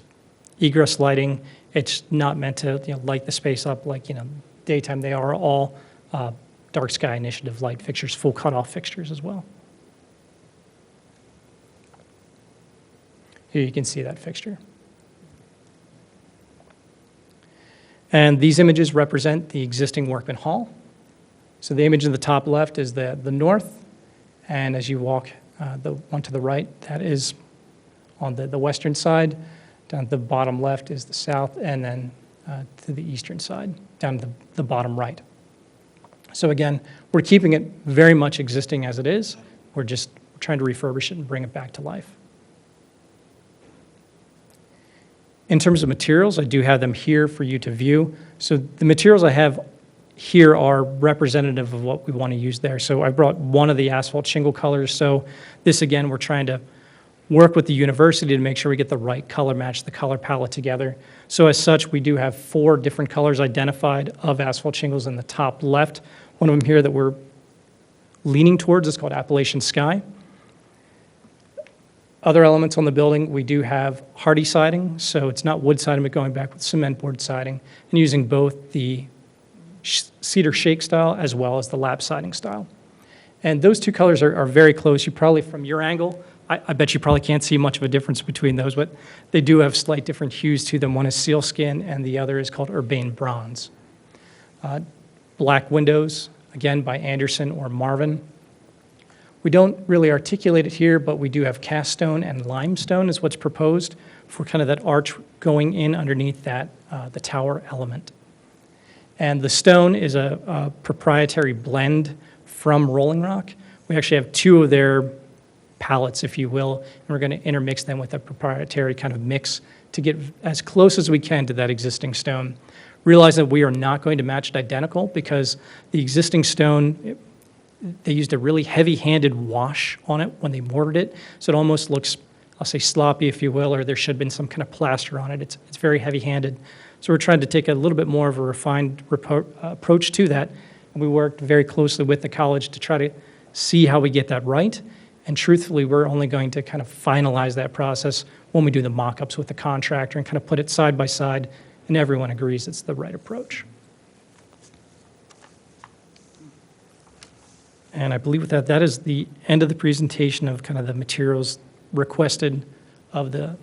egress lighting. It's not meant to light the space up like daytime. They are all dark sky initiative light fixtures, full cutoff fixtures as well. Here you can see that fixture. And these images represent the existing Workman Hall. So the image in the top left is the north, and as you walk the one to the right, that is on the western side. Down at the bottom left is the south, and then to the eastern side, down to the bottom right. So again, we're keeping it very much existing as it is. We're just trying to refurbish it and bring it back to life. In terms of materials, I do have them here for you to view. So the materials I have here are representative of what we want to use there. So I brought one of the asphalt shingle colors. So this, again, we're trying to work with the university to make sure we get the right color match, the color palette together. So as such, we do have 4 different colors identified of asphalt shingles in the top left. One of them here that we're leaning towards is called Appalachian Sky. Other elements on the building, we do have hardy siding, so it's not wood siding, but going back with cement board siding, and using both the cedar shake style as well as the lap siding style. And those two colors are very close. You probably, from your angle, I bet you probably can't see much of a difference between those, but they do have slight different hues to them. One is sealskin, and the other is called urbane bronze. Black windows, again, by Anderson or Marvin. We don't really articulate it here, but we do have cast stone and limestone is what's proposed for kind of that arch going in underneath that, the tower element. And the stone is a proprietary blend from Rolling Rock. We actually have 2 of their pallets, if you will, and we're going to intermix them with a proprietary kind of mix to get as close as we can to that existing stone. Realize that we are not going to match it identical because the existing stone, they used a really heavy-handed wash on it when they mortared it, so it almost looks, I'll say sloppy, if you will, or there should have been some kind of plaster on it. It's very heavy-handed. So we're trying to take a little bit more of a refined approach to that, and we worked very closely with the college to try to see how we get that right. And truthfully, we're only going to kind of finalize that process when we do the mock-ups with the contractor and kind of put it side by side, and everyone agrees it's the right approach. And I believe with that, that is the end of the presentation of kind of the materials requested of the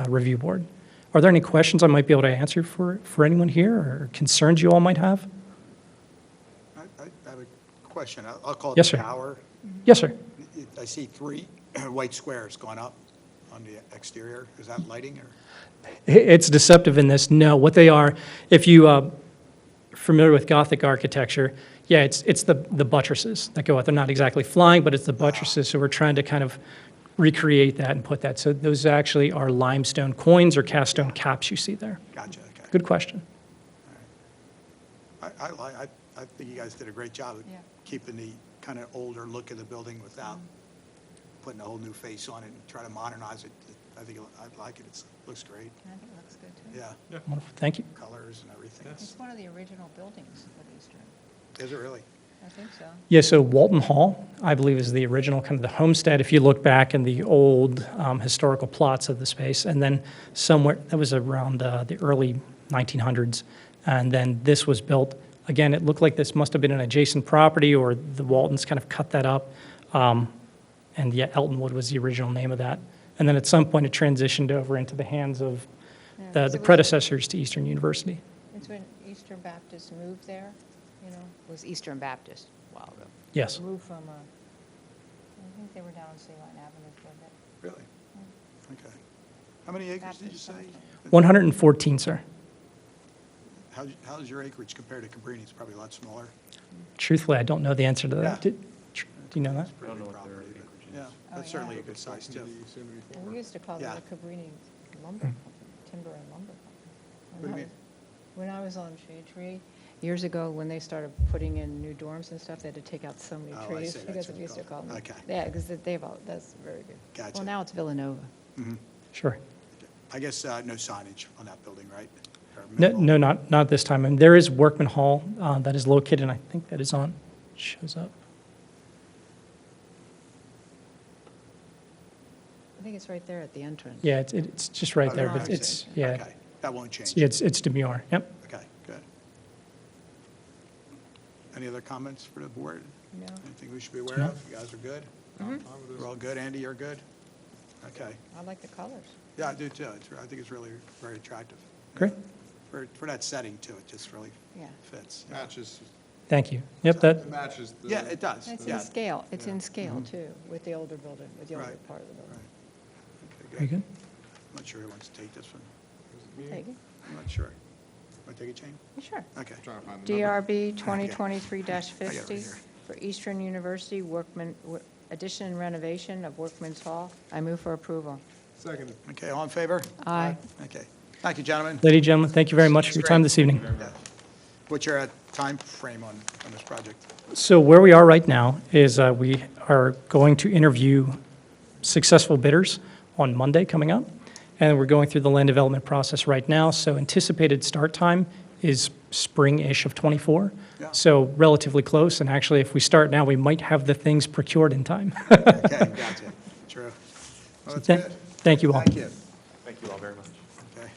review board. Are there any questions I might be able to answer for anyone here, or concerns you all might have? I have a question. I'll call it Yes, the sir. tower. Yes, sir. I see 3 white squares going up on the exterior. Is that lighting or? It's deceptive in this. No, what they are, if you familiar with Gothic architecture, yeah, it's the buttresses that go out. They're not exactly flying, but it's the buttresses. So we're trying to kind of recreate that and put that. So those actually are limestone coins or cast stone caps you see there. Gotcha, okay. Good question. I think you guys did a great job of Yeah. keeping the kind of older look of the building without putting a whole new face on it and try to modernize it. I think I like it. It looks great. I think it looks good, too. Yeah, Wonderful. Thank you. colors and everything. It's one of the original buildings at Eastern. Is it really? I think so. Yeah, so Walton Hall, I believe, is the original kind of the homestead, if you look back in the old historical plots of the space. And then somewhere, that was around the early 1900s. And then this was built, again, it looked like this must have been an adjacent property, or the Waltons kind of cut that up. And yeah, Eltonwood was the original name of that. And then at some point, it transitioned over into the hands of Yeah, the 'cause it was- predecessors to Eastern University. It's when Eastern Baptist moved there, it was Eastern Baptist a while ago. Yes. Moved from, I think they were down on Sea Line Avenue for a bit. Really? Okay. How many acres did you Baptist say? something. 114, sir. How's your acreage compared to Cabrini? It's probably a lot smaller. Truthfully, I don't know the answer to that. Yeah. Do you know that? Pretty good property, but, yeah, Oh, that's yeah. certainly a good size, too. And we used to call it Yeah. the Cabrini Lumber Company, Timber and Lumber Company. What do you mean? When I was on Shade Tree, years ago, when they started putting in new dorms and stuff, they had to take out so many Oh, I trees. see. That's Because what we you used to call call it. them. Okay. Yeah, because they've all, that's very good. Gotcha. Well, now it's Villanova. Sure. I guess no signage on that building, right? Or No, minimal? no, not this time. And there is Workman Hall that is located, and I think that is on, shows up. I think it's right there at the entrance. Yeah, it's just right Oh, there, I but see. it's, yeah, Okay, that won't change. it's demure. Yep. Okay, good. Any other comments for the board? No. Anything we should be aware No. of? You guys are good? We're all good? Andy, you're good? Okay. I like the colors. Yeah, I do too. I think it's really very attractive. Great. For that setting too, it just really Yeah. fits. Matches, Thank you. Yep, that, it matches the. Yeah, it does. It's Yeah. in scale, it's in Mm-hmm. scale too, with the older building, with the older Right. part of the building. Okay, very good. I'm not sure who wants to take this one. Take it? I'm not sure. Want to take it, Jane? Sure. Okay. Trying to find the number. DRB I got it 2023-50 right here. for Eastern University addition and renovation of Workman's Hall. I move for approval. Second. Okay, all in favor? Aye. Okay. Thank you, gentlemen. Ladies and gentlemen, thank you very much for your That's time great. this evening. Yeah. What's your time frame on this project? So where we are right now is we are going to interview successful bidders on Monday coming up, and we're going through the land development process right now. So anticipated start time is spring-ish of '24. Yeah. So relatively close, and actually, if we start now, we might have the things procured in time. Okay, gotcha. True. Well, that's good. Thank you all. Thank you. Thank you all very much. Okay.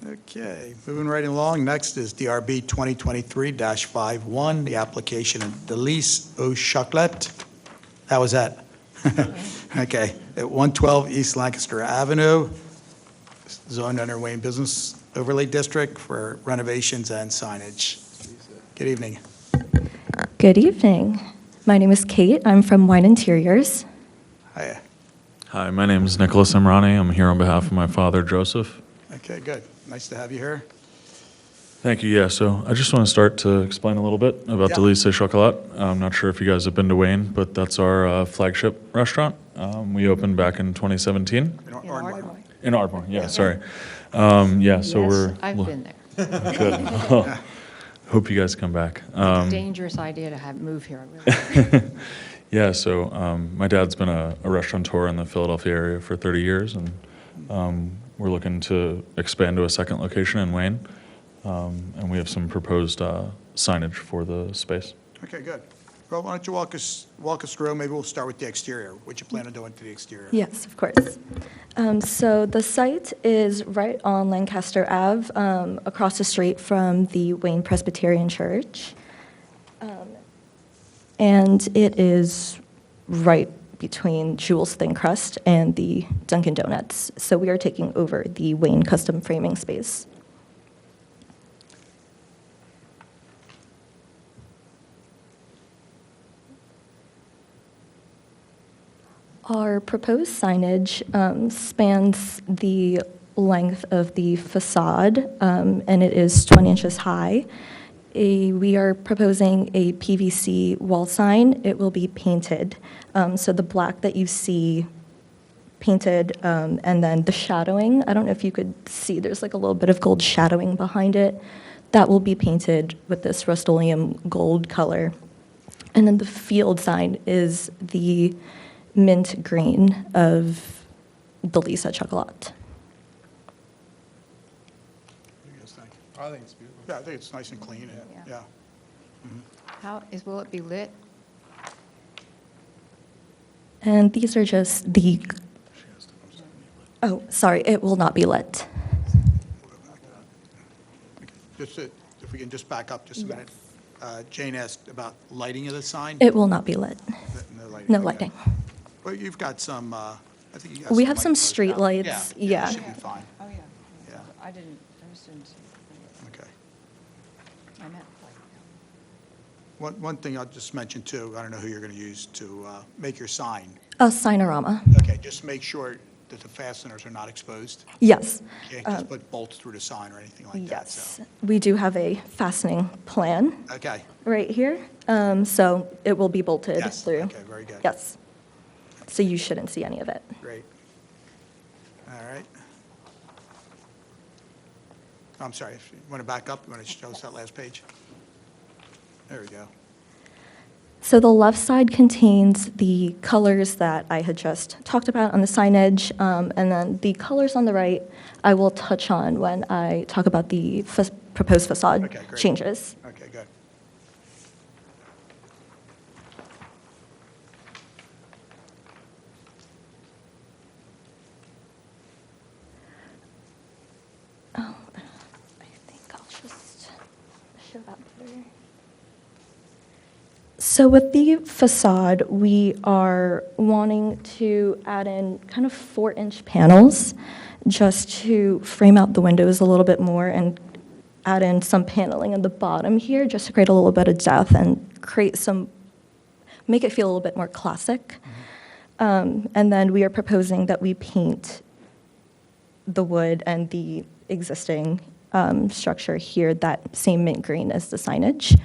Okay, moving right along, next is DRB 2023-51, the application of Delise O'Shucklet. How was that? Okay, at 112 East Lancaster Avenue, zoned under Wayne Business Overlay District for renovations and signage. Good evening. Good evening. My name is Kate. I'm from Wine Interiors. Hiya. Hi, my name is Nicholas Imrani. I'm here on behalf of my father, Joseph. Okay, good. Nice to have you here. Thank you. Yeah, so I just want to start to explain a little bit about Yeah. Delise Chocolat. I'm not sure if you guys have been to Wayne, but that's our flagship restaurant. We opened back in 2017 In Ar- In Ardmore. Ardmore. in Ardmore. Yeah, sorry. Yeah, so Yes, we're I've been there. good. Hope you guys come back. Dangerous idea to move here, really. Yeah, so my dad's been a restaurateur in the Philadelphia area for 30 years, and we're looking to expand to a second location in Wayne, and we have some proposed signage for the space. Okay, good. Well, why don't you walk us through, maybe we'll start with the exterior. What you plan on doing to the exterior? Yes, of course. So the site is right on Lancaster Ave, across the street from the Wayne Presbyterian Church. And it is right between Jewel's Thin Crust and the Dunkin' Donuts. So we are taking over the Wayne custom framing space. Our proposed signage spans the length of the facade, and it is 20 inches high. We are proposing a PVC wall sign. It will be painted. So the black that you see painted, and then the shadowing, I don't know if you could see, there's like a little bit of gold shadowing behind it. That will be painted with this Rust-Oleum gold color. And then the field sign is the mint green of the Lisa Chocolat. What do you guys think? I think it's beautiful. Yeah, I think it's nice and clean, yeah. Will it be lit? And these are just the, oh, sorry, it will not be lit. Just, if we can just back up just a minute. Jane asked about lighting of the sign? It will not be lit. No lighting? No okay. lighting. Well, you've got some, I think you got We have some light posts street out. lights, yeah. That should be fine, Oh, yeah. yeah, I just didn't see it. okay. I meant like, One thing I'll just mention too, I don't know who you're going to use to make your sign. A Signorama. Okay, just make sure that the fasteners are not exposed. Yes. You can't just put bolts through the sign or anything like that, so. Yes. We do have a fastening plan Okay, right here. So it will be bolted yes, through. okay, very good. Yes. So you shouldn't see any of it. Great. All right. I'm sorry, if you want to back up, you want to show us that last page? There we go. So the left side contains the colors that I had just talked about on the signage, and then the colors on the right I will touch on when I talk about the proposed facade Okay, great. changes. Okay, good. Oh, I think I'll just show that better. So with the facade, we are wanting to add in kind of 4-inch panels just to frame out the windows a little bit more and add in some paneling in the bottom here just to create a little bit of depth and make it feel a little bit more classic. And then we are proposing that we paint the wood and the existing structure here that same mint green as the signage.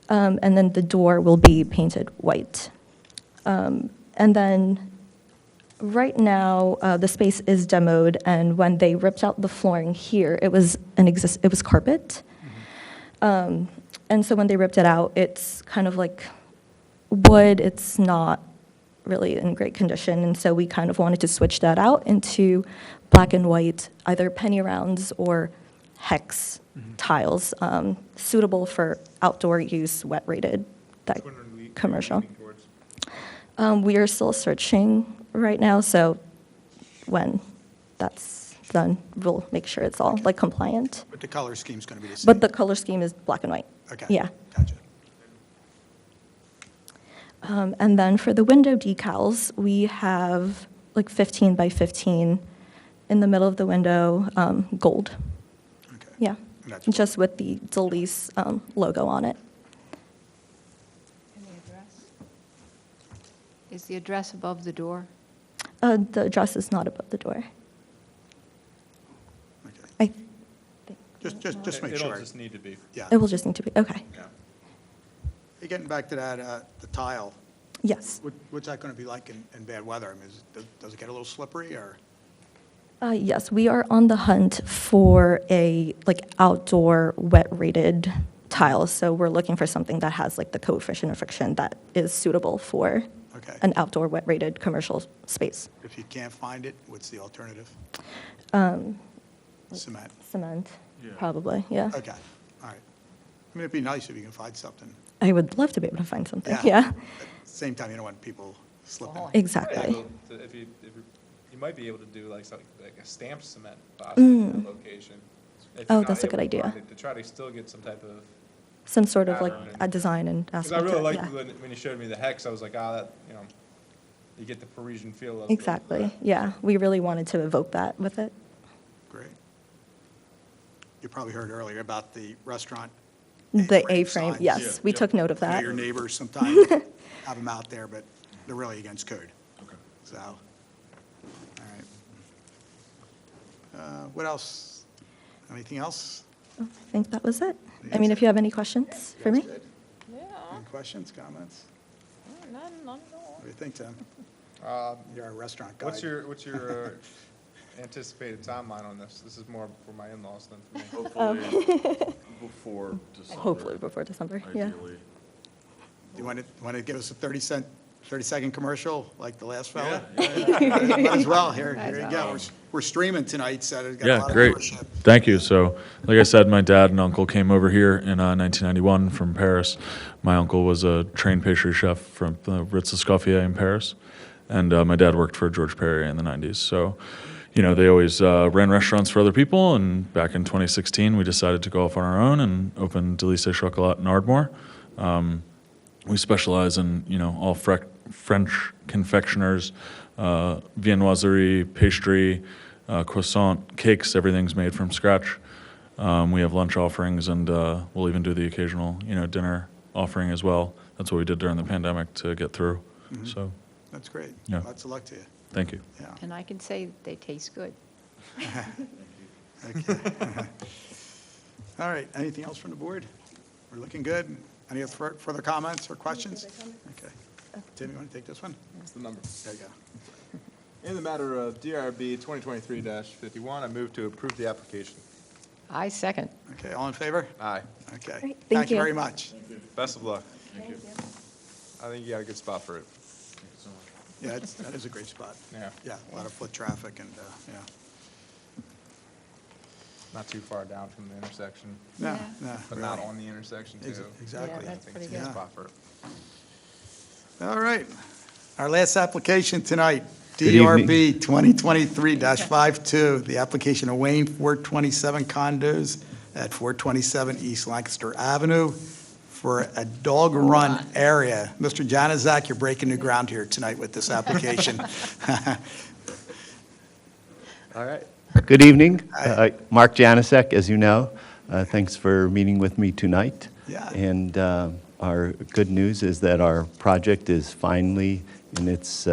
And then the door will be painted white. And then right now, the space is demoed, and when they ripped out the flooring here, it was carpet. And so when they ripped it out, it's kind of like wood. It's not really in great condition, and so we kind of wanted to switch that out into black and white, either penny rounds or hex tiles, suitable for outdoor use, wet rated, that commercial. We are still searching right now, so when that's done, we'll make sure it's all like compliant. But the color scheme's going to be the same? But the color scheme is black and white. Okay. Yeah. Gotcha. And then for the window decals, we have like 15 by 15 in the middle of the window, gold. Okay. Yeah, And that's- just with the Delis logo on it. and the address? Is the address above the door? The address is not above the door. Okay. I think Just make sure. It'll just need to be. Yeah. it will just need to be, okay. Yeah. Hey, getting back to that, the tile, Yes. what's that going to be like in bad weather? I mean, does it get a little slippery, or? Yes, we are on the hunt for a like outdoor wet rated tile. So we're looking for something that has like the coefficient of friction that is suitable for Okay. an outdoor wet-rated commercial space. If you can't find it, what's the alternative? Cement. Cement, probably, yeah. Okay, all right. I mean, it'd be nice if you can find something. I would love to be able to find something, Yeah. yeah. At the same time, you don't want people slipping. Exactly. If you might be able to do like something, like a stamped cement possibly in that location. if Oh, you're not that's a able good to idea. find it, to try to still get some type of, Some sort of like Pattern. a design and because aspect I to really it, liked yeah. when you showed me the hex, I was like, that, you get the Parisian feel of Exactly, yeah. We really wanted to evoke that with it. Great. You probably heard earlier about the restaurant. The A-frame A-frame, signs. yes, we took note of I know that. your neighbors sometimes have them out there, but they're really against code. Okay. So, all right. What else? Anything else? I think that was it. I mean, if you have any questions for me? Yeah, Any questions, comments? none at all. What do you think, Tim? Uh, You're our restaurant guy. What's your anticipated timeline on this? This is more for my in-laws than for me. Hopefully before December. Hopefully before December, yeah. Ideally. Do you want to give us a 30-second commercial like the last fella? Yeah. Might as well. Here you go. We're streaming tonight, so it's got a Yeah, lot of great. viewership. Thank you. So, like I said, my dad and uncle came over here in 1991 from Paris. My uncle was a trained pastry chef from the Ritz Escoffier in Paris, and my dad worked for George Perrier in the 90s. So, they always ran restaurants for other people, and back in 2016, we decided to go off on our own and open Delice Chocolat in Ardmore. We specialize in, all French confectioners, viennoiserie, pastry, croissant, cakes, everything's made from scratch. We have lunch offerings, and we'll even do the occasional, dinner offering as well. That's what we did during the pandemic to get through. So, That's great. Yeah. Lots of luck to you. thank you. Yeah. And I can say they taste good. Okay. All right, anything else from the board? We're looking good. Any other further comments or questions? Okay. Tim, you want to take this one? What's the number? There you go. In the matter of DRB 2023-51, I move to approve the application. I second. Okay, all in favor? Aye. Okay. Great, Thank thank you you. very much. Best of luck. Thank you. I think you got a good spot for it. Yeah, that is a great spot. Yeah. Yeah, a lot of foot traffic and, yeah. Not too far down from the intersection, No, Yeah. no. but not on the intersection, too. Exactly. Yeah, that's I think pretty it's a good good. spot for it. All right. Our last application tonight, Good evening. DRB 2023-52, the application of Wayne 427 condos at 427 East Lancaster Avenue for a dog run area. Mr. Januzak, you're breaking new ground here tonight with this application. All right. Good evening. Hi. Mark Janusek, as you know. Thanks for meeting with me tonight. Yeah. And our good news is that our project is finally in its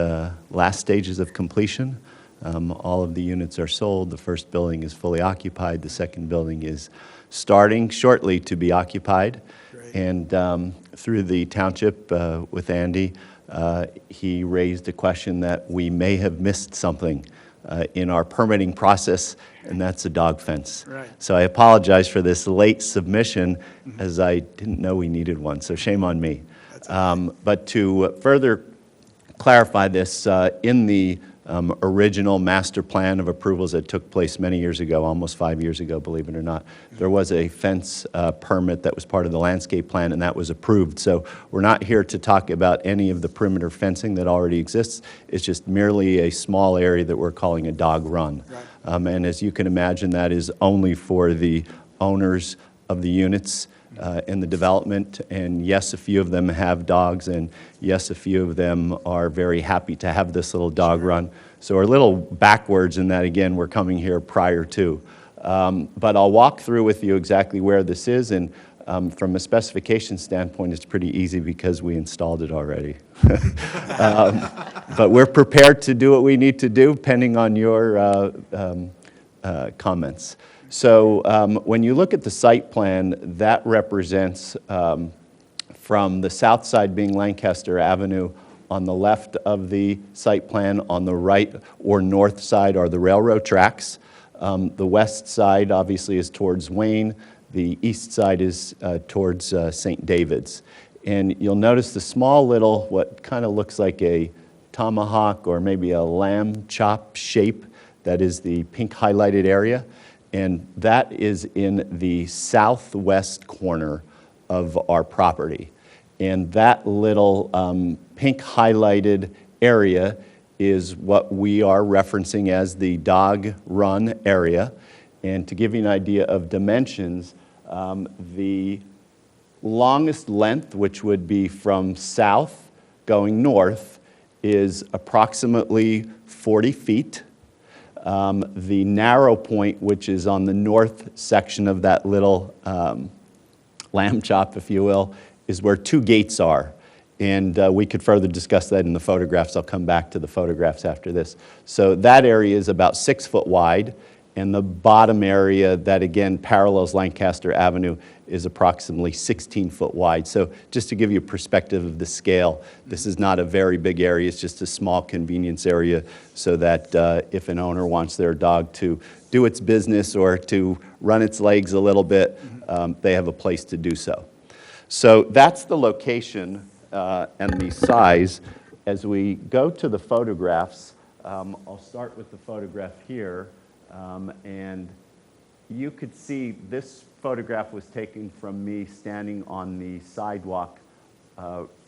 last stages of completion. All of the units are sold. The first building is fully occupied. The second building is starting shortly to be occupied. Great. And through the township with Andy, he raised a question that we may have missed something in our permitting process, and that's a dog fence. Right. So I apologize for this late submission, as I didn't know we needed one, so shame on me. That's okay. But to further clarify this, in the original master plan of approvals that took place many years ago, almost 5 years ago, believe it or not, there was a fence permit that was part of the landscape plan, and that was approved. So we're not here to talk about any of the perimeter fencing that already exists. It's just merely a small area that we're calling a dog run. Right. And as you can imagine, that is only for the owners of the units in the development. And yes, a few of them have dogs, and yes, a few of them are very happy to have this little dog run. So we're a little backwards in that, again, we're coming here prior to. But I'll walk through with you exactly where this is, and from a specification standpoint, it's pretty easy because we installed it already. But we're prepared to do what we need to do, pending on your comments. So when you look at the site plan, that represents from the south side being Lancaster Avenue, on the left of the site plan, on the right or north side are the railroad tracks. The west side obviously is towards Wayne. The east side is towards St. David's. And you'll notice the small little, what kind of looks like a tomahawk or maybe a lamb chop shape, that is the pink highlighted area. And that is in the southwest corner of our property. And that little pink highlighted area is what we are referencing as the dog run area. And to give you an idea of dimensions, the longest length, which would be from south going north, is approximately 40 feet. The narrow point, which is on the north section of that little lamb chop, if you will, is where 2 gates are. And we could further discuss that in the photographs. I'll come back to the photographs after this. So that area is about 6 foot wide, and the bottom area that again parallels Lancaster Avenue is approximately 16 foot wide. So just to give you a perspective of the scale, this is not a very big area, it's just a small convenience area so that if an owner wants their dog to do its business or to run its legs a little bit, they have a place to do so. So that's the location and the size. As we go to the photographs, I'll start with the photograph here. And you could see this photograph was taken from me standing on the sidewalk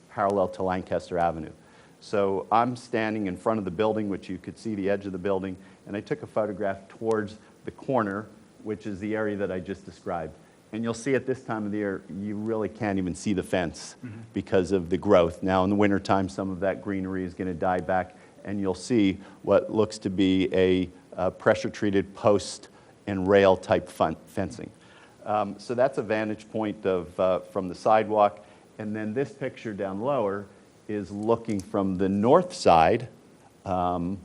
parallel to Lancaster Avenue. So I'm standing in front of the building, which you could see the edge of the building, and I took a photograph towards the corner, which is the area that I just described. And you'll see at this time of the year, you really can't even see the fence because of the growth. Now in the wintertime, some of that greenery is going to die back, and you'll see what looks to be a pressure-treated post and rail type fencing. So that's a vantage point of, from the sidewalk. And then this picture down lower is looking from the north side towards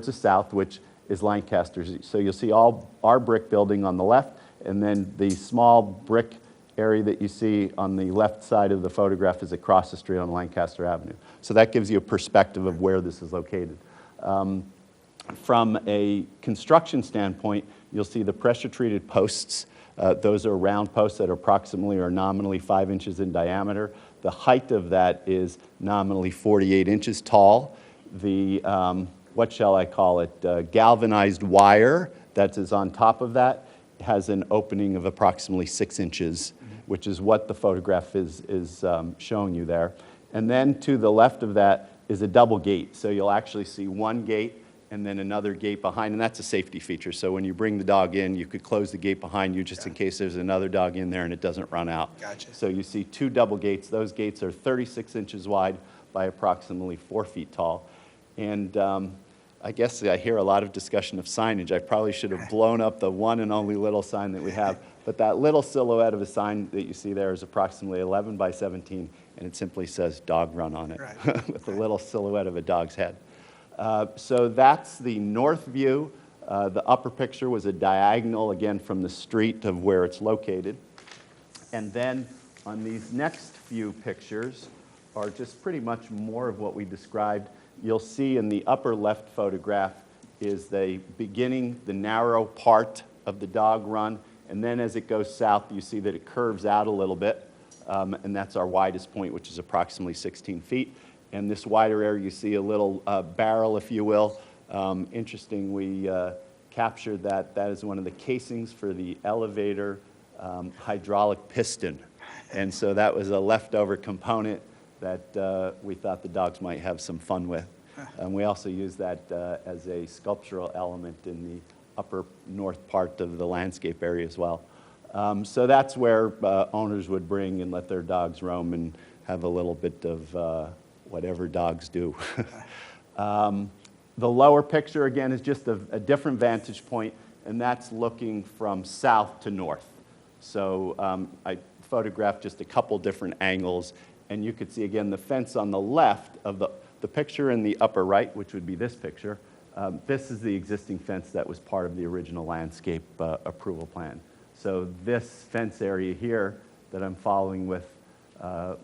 the south, which is Lancaster. So you'll see all our brick building on the left, and then the small brick area that you see on the left side of the photograph is across the street on Lancaster Avenue. So that gives you a perspective of where this is located. From a construction standpoint, you'll see the pressure-treated posts. Those are round posts that are approximately or nominally 5 inches in diameter. The height of that is nominally 48 inches tall. The, what shall I call it, galvanized wire that is on top of that has an opening of approximately 6 inches, which is what the photograph is showing you there. And then to the left of that is a double gate. So you'll actually see one gate and then another gate behind, and that's a safety feature. So when you bring the dog in, you could close the gate behind you just in case there's another dog in there and it doesn't run out. Gotcha. So you see 2 double gates. Those gates are 36 inches wide by approximately 4 feet tall. And I guess I hear a lot of discussion of signage. I probably should have blown up the one and only little sign that we have. But that little silhouette of a sign that you see there is approximately 11 by 17, and it simply says dog run on it, right. With a little silhouette of a dog's head. So that's the north view. The upper picture was a diagonal, again, from the street of where it's located. And then on these next few pictures are just pretty much more of what we described. You'll see in the upper left photograph is the beginning, the narrow part of the dog run, and then as it goes south, you see that it curves out a little bit, and that's our widest point, which is approximately 16 feet. And this wider area, you see a little barrel, if you will. Interesting, we captured that. That is one of the casings for the elevator hydraulic piston. And so that was a leftover component that we thought the dogs might have some fun with. And we also use that as a sculptural element in the upper north part of the landscape area as well. So that's where owners would bring and let their dogs roam and have a little bit of whatever dogs do. The lower picture, again, is just a different vantage point, and that's looking from south to north. So I photographed just a couple different angles, and you could see, again, the fence on the left of the picture in the upper right, which would be this picture. This is the existing fence that was part of the original landscape approval plan. So this fence area here that I'm following with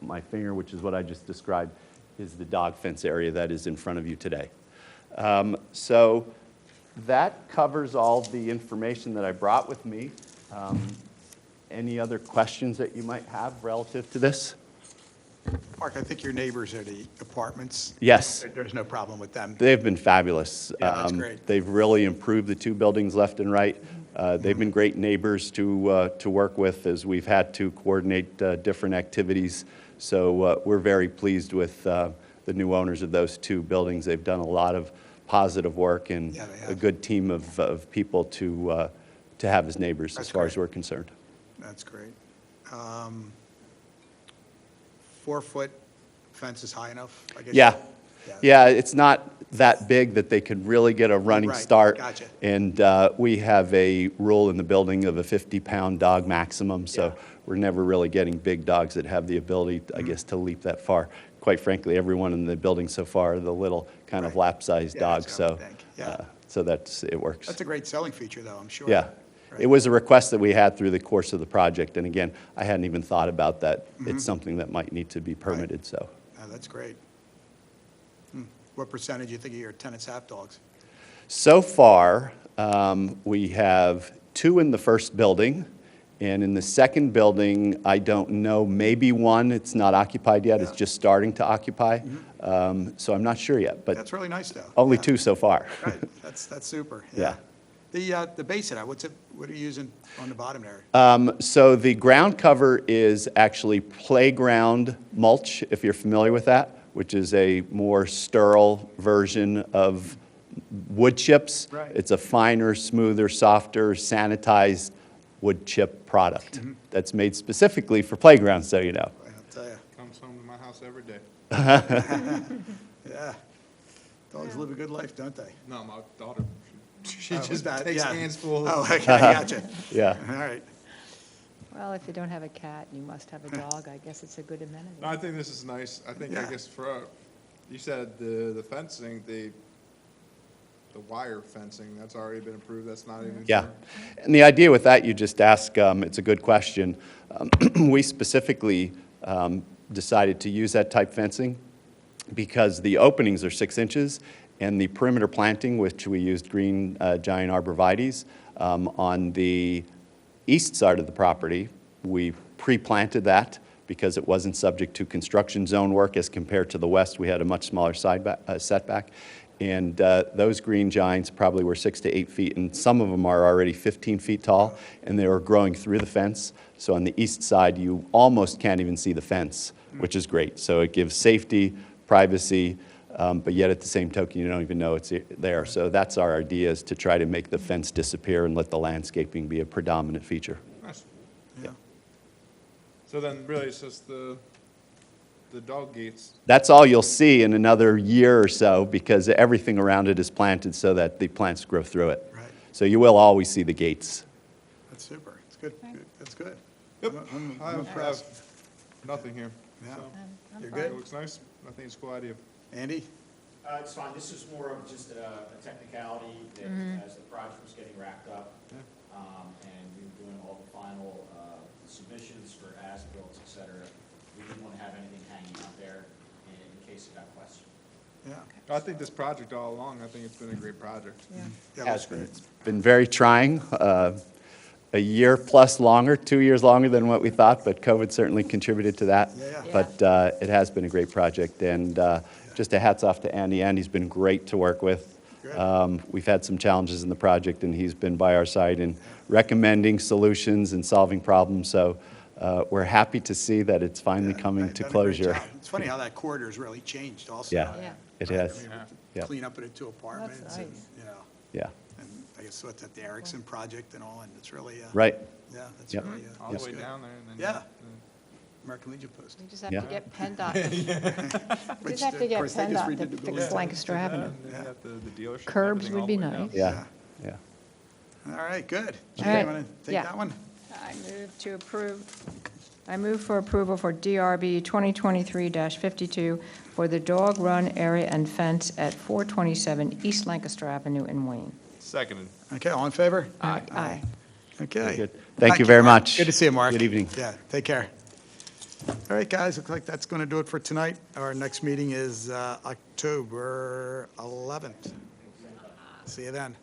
my finger, which is what I just described, is the dog fence area that is in front of you today. So that covers all the information that I brought with me. Any other questions that you might have relative to this? Mark, I think your neighbors are the apartments. Yes. There's no problem with them. They've been fabulous. Yeah, that's great. They've really improved the two buildings left and right. They've been great neighbors to work with as we've had to coordinate different activities. So we're very pleased with the new owners of those two buildings. They've done a lot of positive work and Yeah, they a have. good team of people to have as neighbors That's as far as great. we're concerned. That's great. 4-foot fence is high enough, I guess? Yeah. Yeah, it's not that big that they could really get a running Right, start. gotcha. And we have a rule in the building of a 50-pound dog maximum, so we're never really getting big dogs that have the ability, I guess, to leap that far. Quite frankly, everyone in the building so far are the little kind of Right. lap-sized Yeah, dogs, that's what I so, would think. Yeah. so it works. That's a great selling feature, though, I'm sure. Yeah. Right. It was a request that we had through the course of the project, and again, I hadn't even thought about that. It's something that might need to be permitted, so. Oh, that's great. What percentage do you think of your tenants have dogs? So far, we have 2 in the first building, and in the second building, I don't know, maybe 1. It's not occupied yet. It's just starting to occupy. So I'm not sure yet, but That's really nice, though. only Yeah. 2 so far. Right, that's super, Yeah. The base of that, what are you using on the bottom there? So the ground cover is actually playground mulch, if you're familiar with that, which is a more sterile version of wood chips. Right. It's a finer, smoother, softer, sanitized wood chip product that's made specifically for playgrounds, so you know. I'll tell you, Comes home to my house every day. yeah. Dogs live a good life, don't they? No, my daughter, she Oh, just that- takes yeah. handsfuls. Oh, okay, gotcha. Yeah. All right. Well, if you don't have a cat, you must have a dog. I guess it's a good amenity. No, I think this is nice. I think, Yeah. I guess for, you said the fencing, the wire fencing, that's already been approved, that's not even. Yeah. And the idea with that, you just ask, it's a good question. We specifically decided to use that type fencing because the openings are 6 inches, and the perimeter planting, which we used green giant arborvitaes, on the east side of the property, we pre-planted that because it wasn't subject to construction zone work as compared to the west. We had a much smaller setback. And those green giants probably were 6 to 8 feet, and some of them are already 15 feet tall, and they were growing through the fence. So on the east side, you almost can't even see the fence, which is great. So it gives safety, privacy, but yet at the same token, you don't even know it's there. So that's our idea, is to try to make the fence disappear and let the landscaping be a predominant feature. Nice. Yeah. So then really it's just the dog gates. That's all you'll see in another year or so, because everything around it is planted so that the plants grow through it. Right. So you will always see the gates. That's super. It's good. That's good. Yep, I'm I have impressed. nothing here. Yeah. So, You're It good? looks nice. I think it's a cool idea. Andy? It's fine, this is more of just a technicality that as the project was getting wrapped up, and we were doing all the final submissions for as-built, et cetera, we didn't want to have anything hanging out there in case it got questioned. Yeah. I think this project all along, I think it's been a great project. Yeah, Has that's been. great. It's been very trying, a year plus longer, 2 years longer than what we thought, but COVID certainly contributed to that. Yeah. But it has been a great project, and just a hats off to Andy. Andy's been great to work with. Good. We've had some challenges in the project, and he's been by our side in recommending solutions and solving problems, so we're happy to see that it's finally coming Right, to done a great closure. job. It's funny how that corridor's really changed also. Yeah, Yeah. it Right, has. I mean, with Yeah. the Clean up of the 2 apartments That's and, nice. you know, Yeah, and I guess what's at the Erickson project and all, and it's really, right. yeah, that's Yep. really, All that's the way good. down there and then. Yeah. American Legion Post. We just have Yeah. to get PennDOT. We Which, just have to of get course, they just PennDOT to redid the fix building. Lancaster Avenue. And then you got the dealership. and Curbs everything would all be the way down. nice. Yeah, yeah. All right, good. All right. You want to Yeah. take that one? I move for approval for DRB 2023-52 for the dog run area and fence at 427 East Lancaster Avenue in Wayne. Seconded. Okay, all in favor? Aye. Okay. Good. Thank you very Mark. much. Good to see you, Mark. Good evening. Yeah, take care. All right, guys, looks like that's going to do it for tonight. Our next meeting is October 11th. See you then.